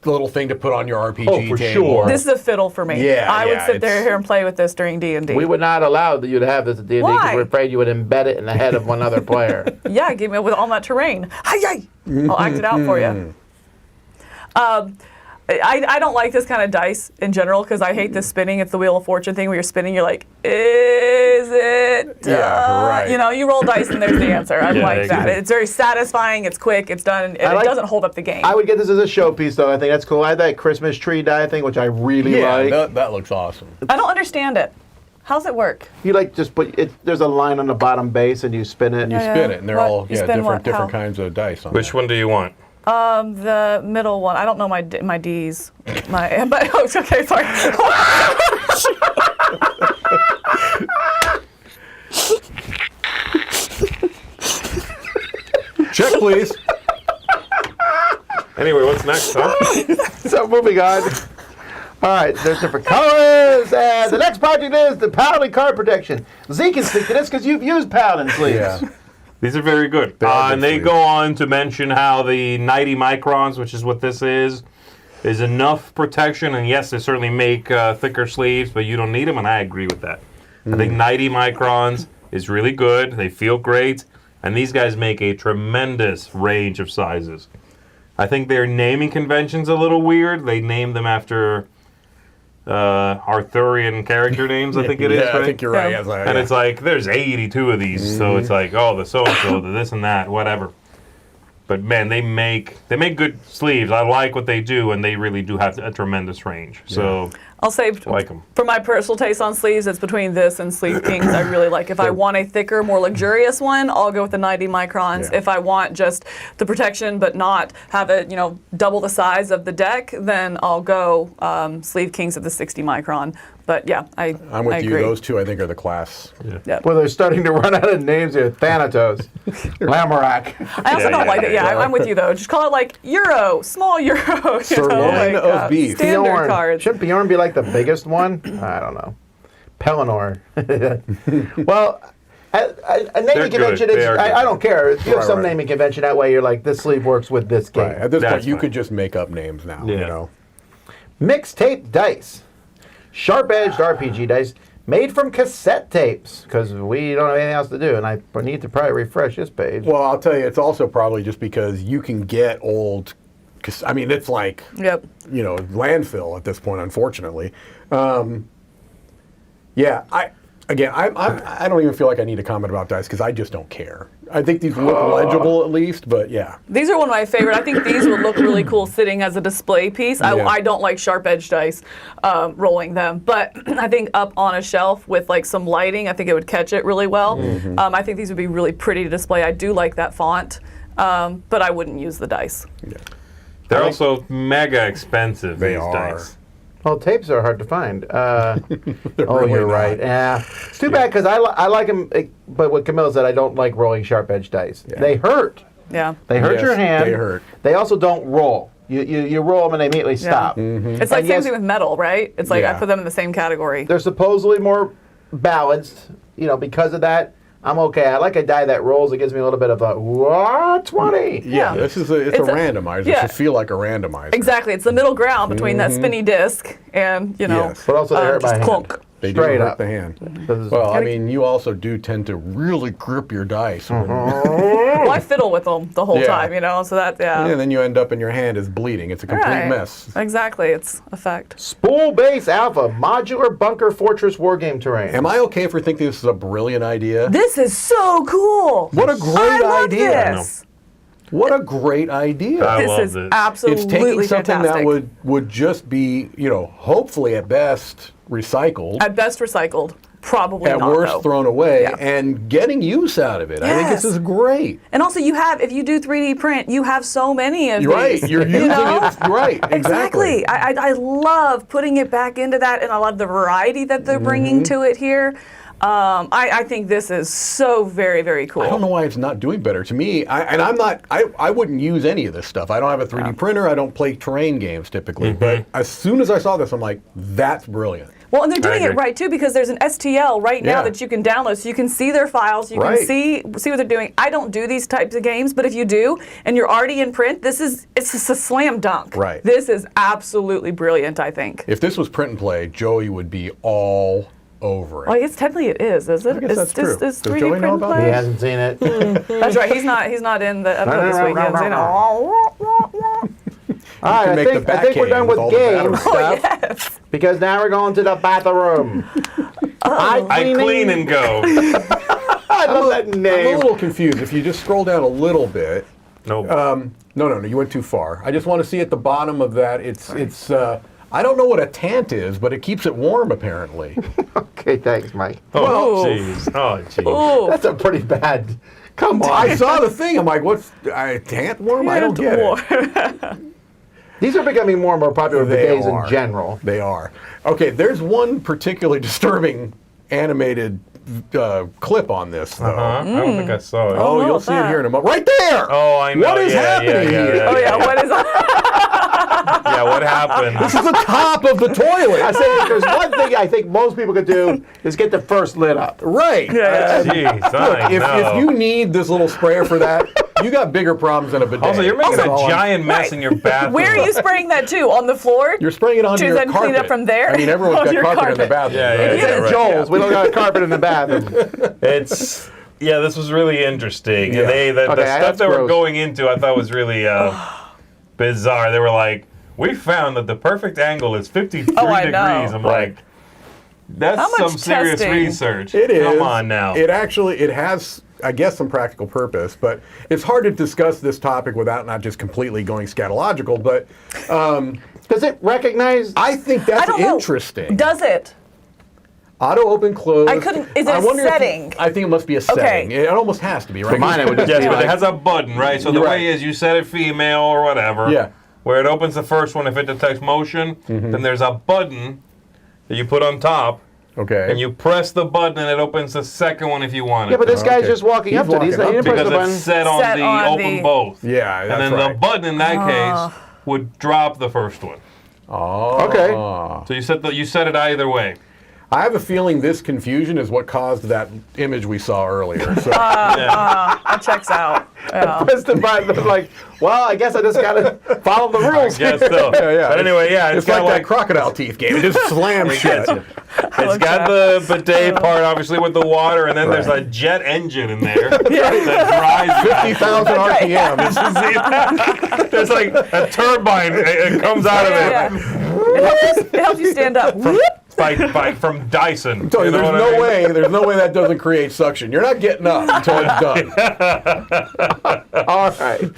little thing to put on your RPG table. For sure. This is a fiddle for me. Yeah, I would sit here and play with this during D&D. We would not allow you to have this at D&D because we're afraid you would embed it in the head of one other player. Yeah, give me with all that terrain. Hi-yi! I'll act it out for you. I don't like this kind of dice in general because I hate the spinning. It's the Wheel of Fortune thing where you're spinning. You're like, is is it? Right. You know, you roll dice and there's the answer. I like exactly. that. It's very satisfying. It's quick. It's done. And it doesn't hold up the game. I would get this as a showpiece, though. I think that's cool. I had that Christmas tree die thing, which I really like. That looks awesome. I don't understand it. How's it work? You just put it. There's a line on the bottom base, and you spin it. You spin it, and they're all different How? kinds of dice on Which one do you want? The middle one. I don't know my D's. But okay, sorry. Check, please. Anyway, what's next, huh? So moving on. All right, there's different colors, and the next project is the Paladin card protection. Z can speak to this because you've used Paladin sleeves. Yeah. These are very good. And they go on to mention how the 90 microns, which is what this is enough protection. And yes, they certainly make thicker sleeves, but you don't need them, and I agree with that. I think 90 microns is really good. They feel great, and these guys make a tremendous range of sizes. I think their naming convention's a little weird. They name them after Arthurian character names, I think it is, right? I think you're right. And it's like, there's 82 of these, so it's like, oh, the so-and-so, the this and that, whatever. But man, they make good sleeves. I like what they do, and they really do have a tremendous range. So I'll say, like them. For my personal taste on sleeves, it's between this and Sleeve Kings. I really like. If I want a thicker, more luxurious one, I'll go with the 90 microns. Yeah. If I want just the protection but not have it, double the size of the deck, then I'll go Sleeve Kings at the 60 micron. But yeah, I'm with you. agree. Those two, I think, are the class. Yeah. Well, they're starting to run out of names here. Thanatos, Lamorak. I also don't like it. Yeah, I'm with you though. Just call it like Euro, small Euro. Sirloin of beef. Standard Bjorn. cards. Shouldn't Bjorn be like the biggest one? I don't know. Pelennor. Well, a naming convention is, I don't care. If you have some naming convention, that way you're like, this sleeve works with this game. Right. At this point, That's you fine. could just make up names now. Yeah. You know. Mixtape Dice. Sharp-edged RPG dice made from cassette tapes, because we don't have anything else to do, and I need to probably refresh this page. Well, I'll tell you, it's also probably just because you can get old. I mean, it's like landfill at this point, unfortunately. Yeah, I don't even feel like I need to comment about dice because I just don't care. I think these look legible at least, but yeah. These are one of my favorite. I think these would look really cool sitting as a display piece. I don't like sharp edge dice rolling them, but I think up on a shelf with like some lighting, I think it would catch it really well. I think these would be really pretty to display. I do like that font, but I wouldn't use the dice. Yeah. They're also mega expensive, They these are. dice. Well, tapes are hard to find. Really you're not. right. Yeah, it's too bad because I like them. But what Camilla said, I don't like rolling sharp edge dice. Yeah. They hurt. Yeah. They hurt Yes, your hand. they hurt. They also don't roll. You roll them and they immediately stop. It's like same thing with metal, right? It's like I Yeah. put them in the same category. They're supposedly more balanced. Because of that, I'm okay. I like a die that rolls. It gives me a little bit of a 20. Yeah, it's a randomizer. yeah. It should feel like a randomizer. Exactly. It's the middle ground between that spinny disc and Yes. But also they hurt my just hand. clunk. They do Straight hurt up. the hand. Well, I mean, you also do tend to really grip your dice. Well, I fiddle with them the whole Yeah. time, so that, And then you end up and your hand is bleeding. It's a complete Right. mess. Exactly. It's a fact. Spool Base Alpha Modular Bunker Fortress Wargame Terrain. Am I okay for thinking this is a brilliant idea? This is so cool. What a great I love idea. This. What a great idea. I This love is this. absolutely It's taking something fantastic. that would just be, hopefully at best recycled, At best recycled, probably at not worst though. thrown away, Yeah. and getting use out of it. I think this Yes. is great. And also, if you do 3D print, you have so many of You're these. right. You're using it. You're right. Exactly. I love putting it back into that, and I love the variety that they're bringing to it here. I think this is so very, very cool. I don't know why it's not doing better. To me, I wouldn't use any of this stuff. I don't have a 3D printer. I don't play terrain games typically. But as soon as I saw this, I'm like, that's brilliant. Well, and they're doing it agree. right too because there's an STL right now Yeah. that you can download, so you can see their files, you Right. can see what they're doing. I don't do these types of games, but if you do and you're already in print, it's a slam dunk. Right. This is absolutely brilliant, I think. If this was print and play, Joey would be all over it. Well, I guess technically it is it? I guess that's true. Is Does 3D Joey know print about play? He hasn't seen it. That's right. He's not in the episode this week. He hasn't seen it. All right, make the I think we're Batcave done with with all the game batteries. stuff Yes. because now we're going to the bathroom. iCleaningo. I love that name. I'm a little confused. If you just scroll down a little bit. No. No, you went too far. I just want to see at the bottom of that. It's. I don't know what a tant is, but it keeps it warm apparently. Okay, thanks, Mike. Oh, jeez. Oh, jeez. That's a pretty bad. Come on. I saw the thing. I'm like, what's tant worm? I don't get it. These are becoming more and more popular with the gays in general. They are. Okay, there's one particularly disturbing animated clip on this, though. I don't think I saw it. Oh, you'll see it here in a moment. Right there! Oh, I know. What is happening here? What is Yeah, what happened? This is the top of the toilet. I say there's one thing I think most people could do is get the first lid up. Right. Jeez, Look, if you need this little sprayer for that, you got bigger problems than a bidet. Also, you're making a giant mess in your bathroom. Where are you spraying that to? On the floor? You're spraying it onto your then carpet. clean up from there? I mean, everyone's got carpet in their bathroom. It's Joel's. We don't got a carpet in the bathroom. It's this was really interesting. Yeah. And the stuff they were going into, I thought was really bizarre. They were like, "We found that the perfect angle is 53 degrees." I'm like, that's some serious research. It is. Come on now. It has, I guess, some practical purpose, but it's hard to discuss this topic without not just completely going scatological. But does it recognize? I think that's interesting. Does it? Auto open close. I couldn't. Is it a setting? I think it must be a setting. It almost has to be, right? For mine, it would just yes, be but like, it has a button, right? So the way is you set it female or whatever. Yeah. Where it opens the first one if it detects motion, then there's a button that you put on top. Okay. And you press the button and it opens the second one if you want it. Yeah, but this guy's just walking up to these. Because it's set on the open both. Yeah, and then the button in that case would drop the first one. Oh. Okay. So you set it either way. I have a feeling this confusion is what caused that image we saw earlier. So. That checks out. I pressed the button. I'm like, well, I guess I just gotta follow the rules. I guess so. Yeah. But anyway, it's like that crocodile teeth game. It just slams shut. It's got the bidet part, obviously, with the water, and then there's a jet engine in there that drives 50,000 RPM. There's like a turbine. It comes out of it. It helps you stand up. From Dyson. I'm telling you, there's no way that doesn't create suction. You're not getting up until it's done. All right.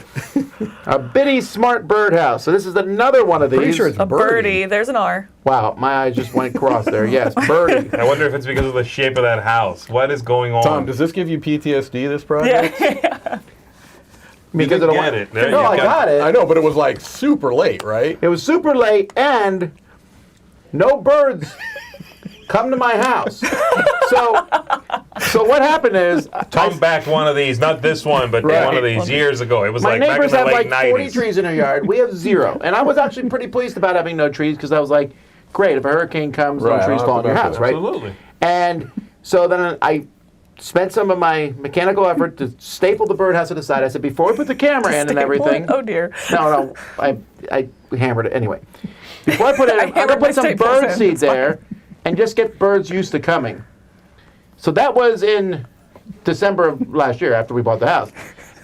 A Bitty Smart Birdhouse. So this is another one of these. Pretty sure it's a birdie. There's an R. Wow, my eyes just went cross there. Yes, Birdie. I wonder if it's because of the shape of that house. What is going on? Tom, does this give you PTSD, this project? Yeah. Because you get it. No, I got it. I know, but it was like super late, right? It was super late and no birds come to my house. So what happened is Tom backed one of these, not this one, but one of these years ago. It was my like back in neighbors the have late like 40 90s. trees in their yard. We have 0. And I was actually pretty pleased about having no trees because I was like, great, if a hurricane comes, no trees fall on your house, right? Absolutely. And so then I spent some of my mechanical effort to staple the birdhouse to the side. I said, before we put the camera in and everything. Oh dear. No, I hammered it anyway. Before I put it in, I'm going to put some bird seed there and just get birds used to coming. So that was in December of last year after we bought the house.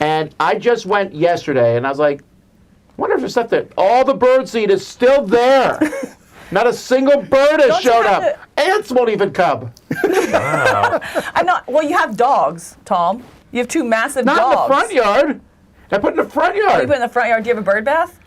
And I just went yesterday and I was like, I wonder if there's stuff there. All the bird seed is still there. Not a single bird has showed up. Ants won't even come. Wow. Well, you have dogs, Tom. You have 2 massive dogs. Not in the front yard. I put in the front yard. Oh, you put in the front yard. Do you have a bird bath?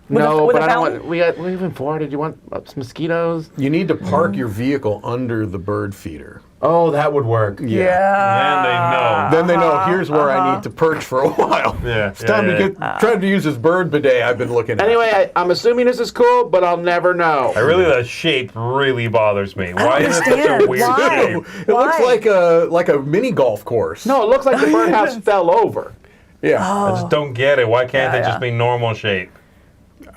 No, but I don't want. We live in Florida. Do you want some mosquitoes? You need to park your vehicle under the bird feeder. Oh, that would work. Yeah. Then Then they know here's where I need to perch for a while. Yeah. It's time to trying to use this bird bidet I've been looking at. Anyway, I'm assuming this is cool, but I'll never know. The shape really bothers me. Why is it such a weird shape? It looks like a mini golf course. No, it looks like the birdhouse fell over. Yeah. I just don't get it. Why can't they just be normal shape?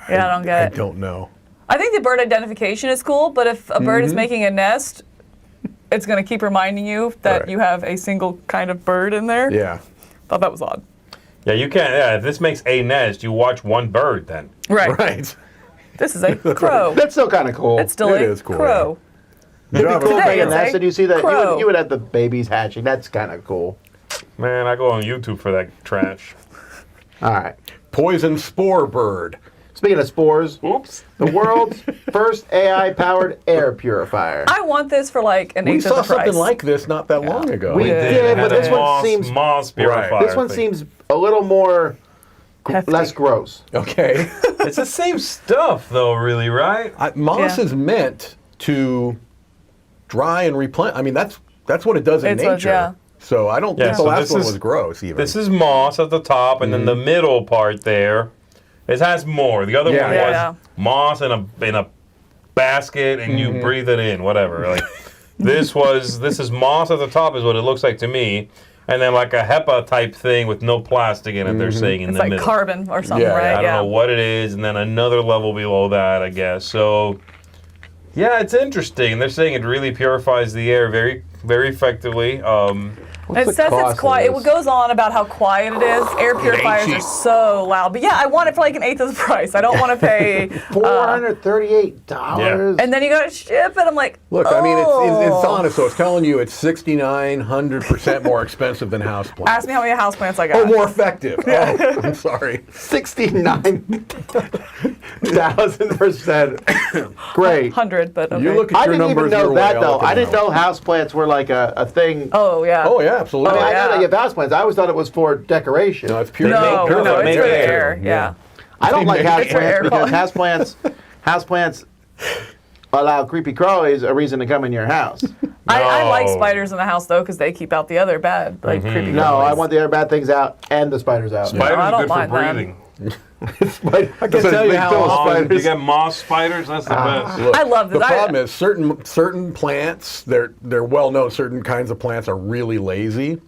Yeah, I don't get it. I don't know. I think the bird identification is cool, but if a bird is making a nest, it's going to keep reminding you that you have a single kind of bird in there. Yeah. Thought that was odd. Yeah, you can't. Yeah, if this makes a nest, you watch one bird then. Right. Right. This is a crow. That's still kind of cool. It's still It a is cool, crow. It'd be cool to make a it's nest, a and you see that crow. you would have the babies hatching. That's kind of cool. Man, I go on YouTube for that trash. All right. Poison spore bird. Speaking of spores, Oops. the world's first AI-powered air purifier. I want this for like an We eighth of saw the price. something like this not that long ago. We did, but this one seems moss purifier. This one seems a little more Hefty. less gross. Okay. It's the same stuff, though, really, right? Moss Yeah. is meant to dry and replenish. I mean, that's what it does in nature. Yeah. So I don't Yeah, think the so last this one is- was gross even. This is moss at the top, and then the middle part there, it has more. The other Yeah. one Yeah, was yeah. moss in a basket, and you breathe it in, whatever. Like this is moss at the top, is what it looks like to me, and then like a HEPA type thing with no plastic in it. They're saying in It's the like middle. carbon or something, Yeah, right? I don't know what it is, and then another level below that, I guess. So, yeah, it's interesting. They're saying it really purifies the air very, very effectively. What's It the says cost it's quiet. of It this? goes on about how quiet it is. Air purifiers cheap. are so loud. But yeah, I want it for like an eighth of the price. I don't want to pay. $438. And then you got to ship it. I'm like, Look, I mean, it's oh. honest, so it's telling you it's 6,900% more expensive than houseplants. Ask me how many houseplants I Oh, got. more effective. Oh, I'm sorry. 69,000%. Great. 100, but okay. You look I at your didn't numbers even know your that, way, though. I'll look I at didn't mine. know houseplants were like a thing. Oh, yeah. Oh, yeah, I absolutely. mean, I know yeah. that you have houseplants. I always thought it was for decoration. No, it's pure. No, pure no, it's make for the air. air. Yeah. I don't like It's for air houseplants because houseplants allow creepy crawlies a reason to come in your house. I like No. spiders in the house, though, because they keep out the other bad, like creepy No, crawlies. I want the other bad things out and the spiders out. Spiders I are don't good for mind them. breathing. I can tell you how often. You got moss spiders, that's the best. Look, I love this. The problem is certain plants, they're well known. Certain kinds of plants are really lazy.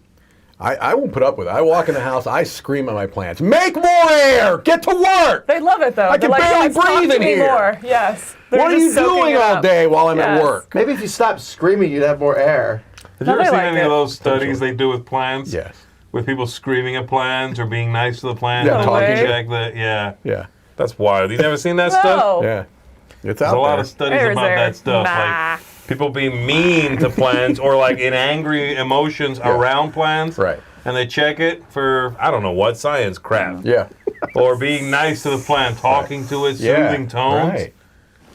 I won't put up with it. I walk in the house, I scream at my plants, make more air, get to work. They love it, though. I can They're like, barely yes, talk breathe to in me here. more. Yes. They're What are just you soaking doing it all up. day while I'm at Yes. work? Maybe if you stopped screaming, you'd have more air. Have you No, ever they seen like any it. of those studies they do with plants? Yes. With people screaming at plants or being nice to the plants. Yeah, and talking they shit. check that. Yeah. Yeah. That's wild. You never seen that stuff? No. Yeah. It's There's out a lot there. of studies There is about air. that stuff. Nah. Like people being mean to plants or like in angry emotions around plants. Right. And they check it for, I don't know what, science crap. Yeah. Or being nice to the plant, talking to it, Yeah. soothing tones. Right.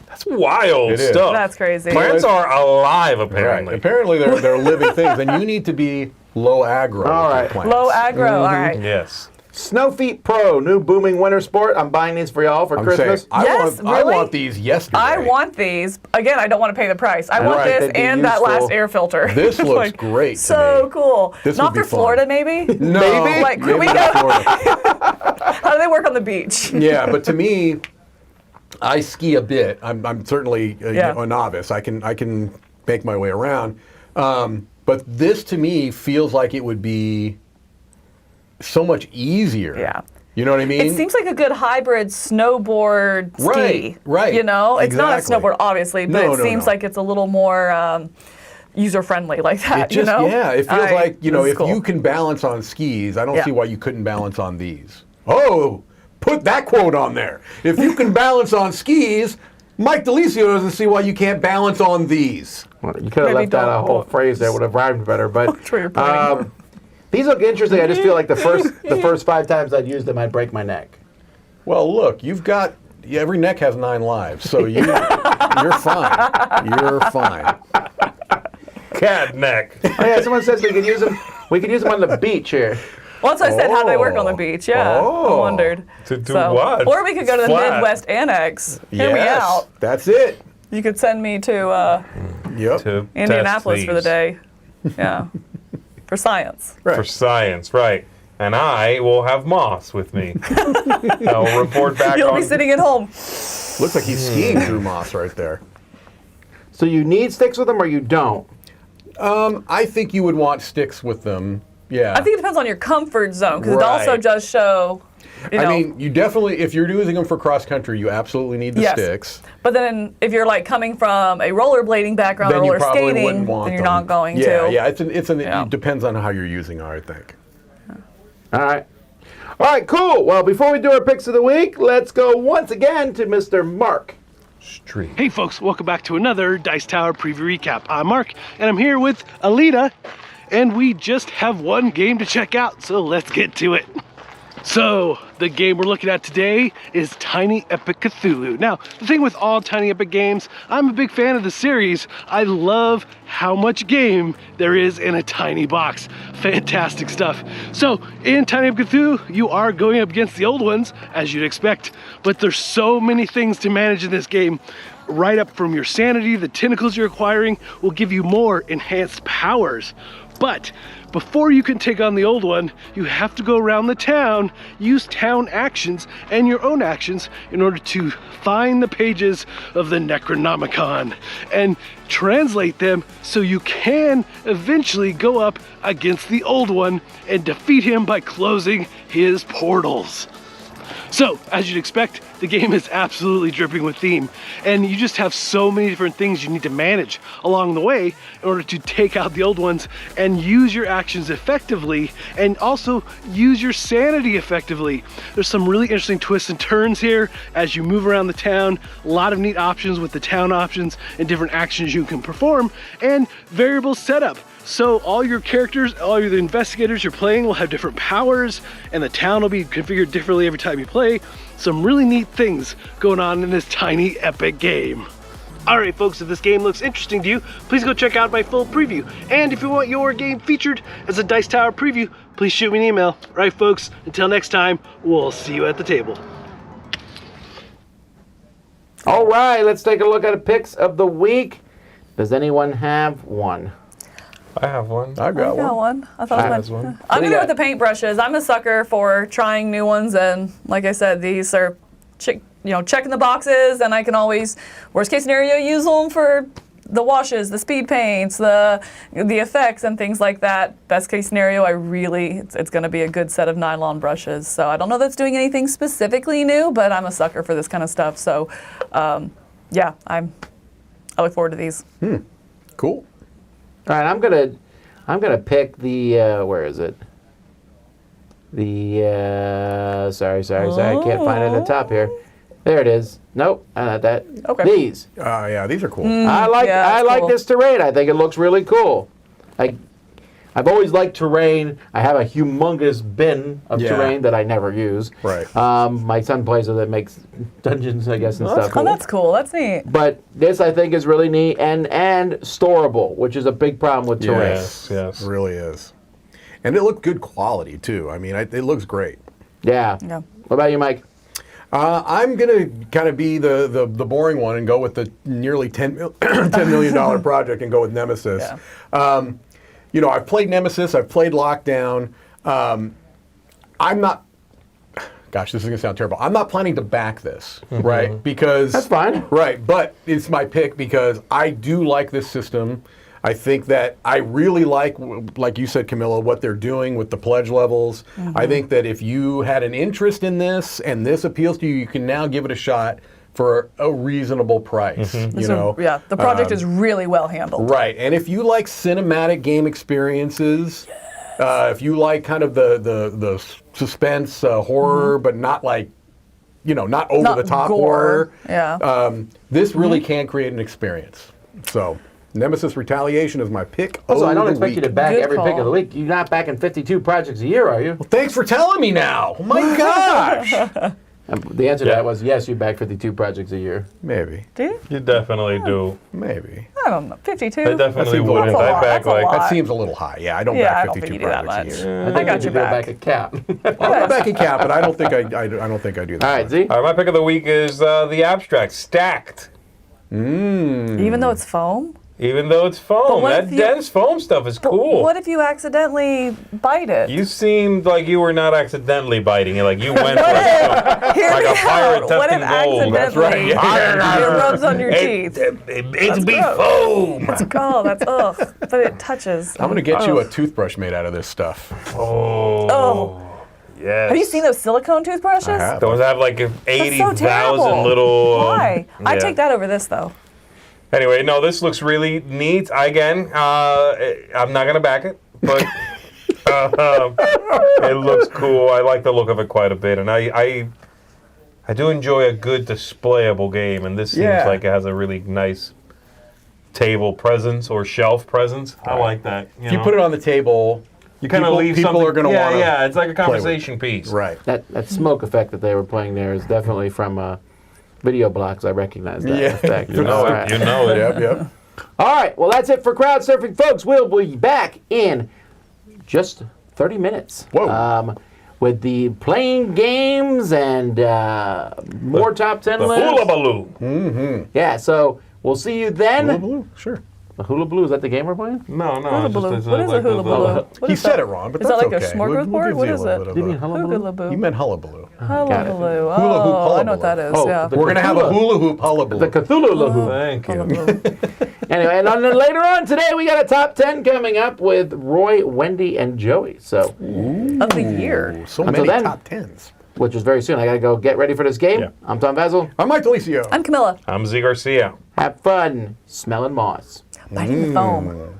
That's wild It is. stuff. That's crazy. Plants are alive, Right. apparently. Apparently they're living things, and you need to be low aggro. All with your right. plants. Low aggro. All right. Yes. Snowfeet Pro, new booming winter sport. I'm buying these for y'all for I'm Christmas. saying, Yes, I really? want these yesterday. I want these. Again, I don't want to pay the price. I want Right. this They'd be and that useful. last air filter. This looks Like, great to So me. cool. This Not would be for fun. Florida, maybe? No, Maybe? Like, could we maybe go? not Florida. How do they work on the beach? Yeah, but to me, I ski a bit. I'm certainly Yeah. a novice. I can make my way around. But this to me feels like it would be so much easier. Yeah. You know what I mean? It seems like a good hybrid snowboard ski. Right, right. You know, it's not a Exactly. snowboard, obviously, but No, it no, seems no. like it's a little more user friendly like that. It just, you know? yeah, it feels like, you know, this is if cool. you can balance on skis, I don't Yeah. see why you couldn't balance on these. Oh, put that quote on there. If you can balance on skis, Mike DeLisio doesn't see why you can't balance on these. You could have Maybe left out a don't- whole phrase there, would have rhymed better. But That's where you're pointing. these look interesting. I just feel like the first 5 times I'd used them, I'd break my neck. Well, look, you've got every neck has 9 lives, so you're fine. You're fine. Cat neck. Oh yeah, someone says we could use them. We could use them on the beach here. Well, that's what I said. How do they work on the Oh. beach? Yeah, Oh. I wondered. To do what? Or we could go to the Flat. Midwest Annex. Hear me Yes, out. that's it. You could send me to Yep. To Indianapolis test for the these. day. Yeah, for science. For science, right. And I will have Moss with me. I'll report back You'll on... be sitting at home. Looks like he's skiing through moss right there. So you need sticks with them or you don't? I think you would want sticks with them. Yeah. I think it depends on your comfort zone because it Right. also does show. You know, I mean, you definitely, if you're using them for cross country, you absolutely need the Yes. sticks. but then if you're like coming from a rollerblading background Then or you roller probably skating, wouldn't want then you're them. not going yeah, to. Yeah, Yeah. it depends on how you're using it, I think. All right. All right, cool. Well, before we do our picks of the week, let's go once again to Mr. Mark. Street. Hey folks, welcome back to another Dice Tower Preview Recap. I'm Mark, and I'm here with Alita, and we just have one game to check out, so let's get to it. So, the game we're looking at today is Tiny Epic Cthulhu. Now, the thing with all Tiny Epic games, I'm a big fan of the series. I love how much game there is in a tiny box. Fantastic stuff. So, in Tiny Epic Cthulhu, you are going up against the old ones, as you'd expect, but there's so many things to manage in this game. Right up from your sanity, the tentacles you're acquiring will give you more enhanced powers. But before you can take on the old one, you have to go around the town, use town actions and your own actions in order to find the pages of the Necronomicon and translate them so you can eventually go up against the old one and defeat him by closing his portals. So, as you'd expect, the game is absolutely dripping with theme, and you just have so many different things you need to manage along the way in order to take out the old ones and use your actions effectively, and also use your sanity effectively. There's some really interesting twists and turns here as you move around the town, a lot of neat options with the town options and different actions you can perform, and variable setup. So all your characters, all your investigators you're playing will have different powers, and the town will be configured differently every time you play. Some really neat things going on in this tiny epic game. Alright folks, if this game looks interesting to you, please go check out my full preview. And if you want your game featured as a Dice Tower preview, please shoot me an email. Alright folks, until next time, we'll see you at the table. All right, let's take a look at the picks of the week. Does anyone have one? I have one. I got one. I thought it was one. I'm gonna go with the paintbrushes. I'm a sucker for trying new ones, and like I said, these are, checking the boxes, and I can always, worst case scenario, use them for the washes, the speed paints, the effects, and things like that. Best case scenario, it's gonna be a good set of nylon brushes. So I don't know that's doing anything specifically new, but I'm a sucker for this kind of stuff. So, yeah, I look forward to these. Cool. All right, I'm gonna pick the where is it? The sorry, I can't find it at the top here. There it is. Nope, not that. Okay. These. Yeah, these are cool. I like cool. this terrain. I think it looks really cool. I've always liked terrain. I have a humongous bin of terrain that I never use. Right. My son plays with it, makes dungeons, I guess, and stuff. Oh, that's cool. That's neat. But this, I think, is really neat and storable, which is a big problem with terrain. Yes. It really is. And it looked good quality, too. I mean, it looks great. Yeah. What about you, Mike? I'm going to kind of be the boring one and go with the nearly $10 million project and go with Nemesis. Yeah. I've played Nemesis, I've played Lockdown. I'm not, gosh, this is going to sound terrible. I'm not planning to back this, right? Because that's fine. Right, but it's my pick because I do like this system. I think that I really like you said, Camilla, what they're doing with the pledge levels. I think that if you had an interest in this and this appeals to you, you can now give it a shot for a reasonable price. The project is really well handled. Right, and if you like cinematic game experiences, if you like kind of the suspense horror, but not like, not over the top horror, this really can create an experience. So, Nemesis Retaliation is my pick. Also, I don't expect you to back Good every call. pick of the week. You're not backing 52 projects a year, are you? Well, thanks for telling me now. Oh my gosh. The answer to that was yes, you back 52 projects a year. Maybe. Do you? You definitely do. Maybe. I don't know. 52? I definitely seems a wouldn't. lot. I back That's a like lot. That seems a little high. Yeah, I don't Yeah, back I don't think 52 you do that projects much. a year. I think got you you go back. back a cap. Well, I'm backing cap, but I don't think I do that. All right, Z? All right, my pick of the week is the Abstract, Stacked. Even though it's foam? Even though it's foam. what That if you- dense foam stuff is cool. What if you accidentally bite it? You seemed like you were not accidentally biting it. Like you went for it. Hear Like me a pirate out. What if testing gold. That's accidentally right. it rubs on your teeth? It's be gross. foam. That's ugh. But it touches. I'm going to get you a toothbrush made out of this stuff. Oh. Yes. Have you seen those silicone toothbrushes? I have. Those have like That's so 80,000 terrible. little. Why? I'd yeah. take that over this though. Anyway, no, this looks really neat. Again, I'm not gonna back it, but it looks cool. I like the look of it quite a bit, and I do enjoy a good displayable game, and this seems like it has a really nice table presence or shelf presence. I like that. If you put it on the table, You kind of leave people something. are going to want to. Yeah, it's like a conversation piece. Right. That smoke effect that they were playing there is definitely from video blocks. I recognize that effect. You know it. You know it. Yep. All right. Well, that's it for Crowdsurfing, folks. We'll be back in just 30 minutes. Whoa. With the playing games and more top 10 lists. Hula Baloo. Mm-hmm. Yeah, so we'll see you then. Hula Baloo? Sure. The Hula Baloo, is that the game we're playing? No. Hula Baloo. What is a hula baloo? He said it wrong, but is that's that like okay. a smorgasbord? What is it? Do you mean Hula Baloo? Hula Baloo. You meant hullabaloo. Hula Baloo. Hula hoop Oh, I know what that is. Oh, Yeah. the We're going to have a Cthulhu. hula hoop hullabaloo. The Cthulhu Lahu. Thank you. Anyway, and then later on today, we got a top 10 coming up with Roy, Wendy, and Joey. So, Of the year. So Until many then. top tens. which is very soon. I got to go get ready for this game. Yeah. I'm Tom Vazel. I'm Mike Delisio. I'm Camilla. I'm Z Garcia. Have fun smelling moss. Biting the foam.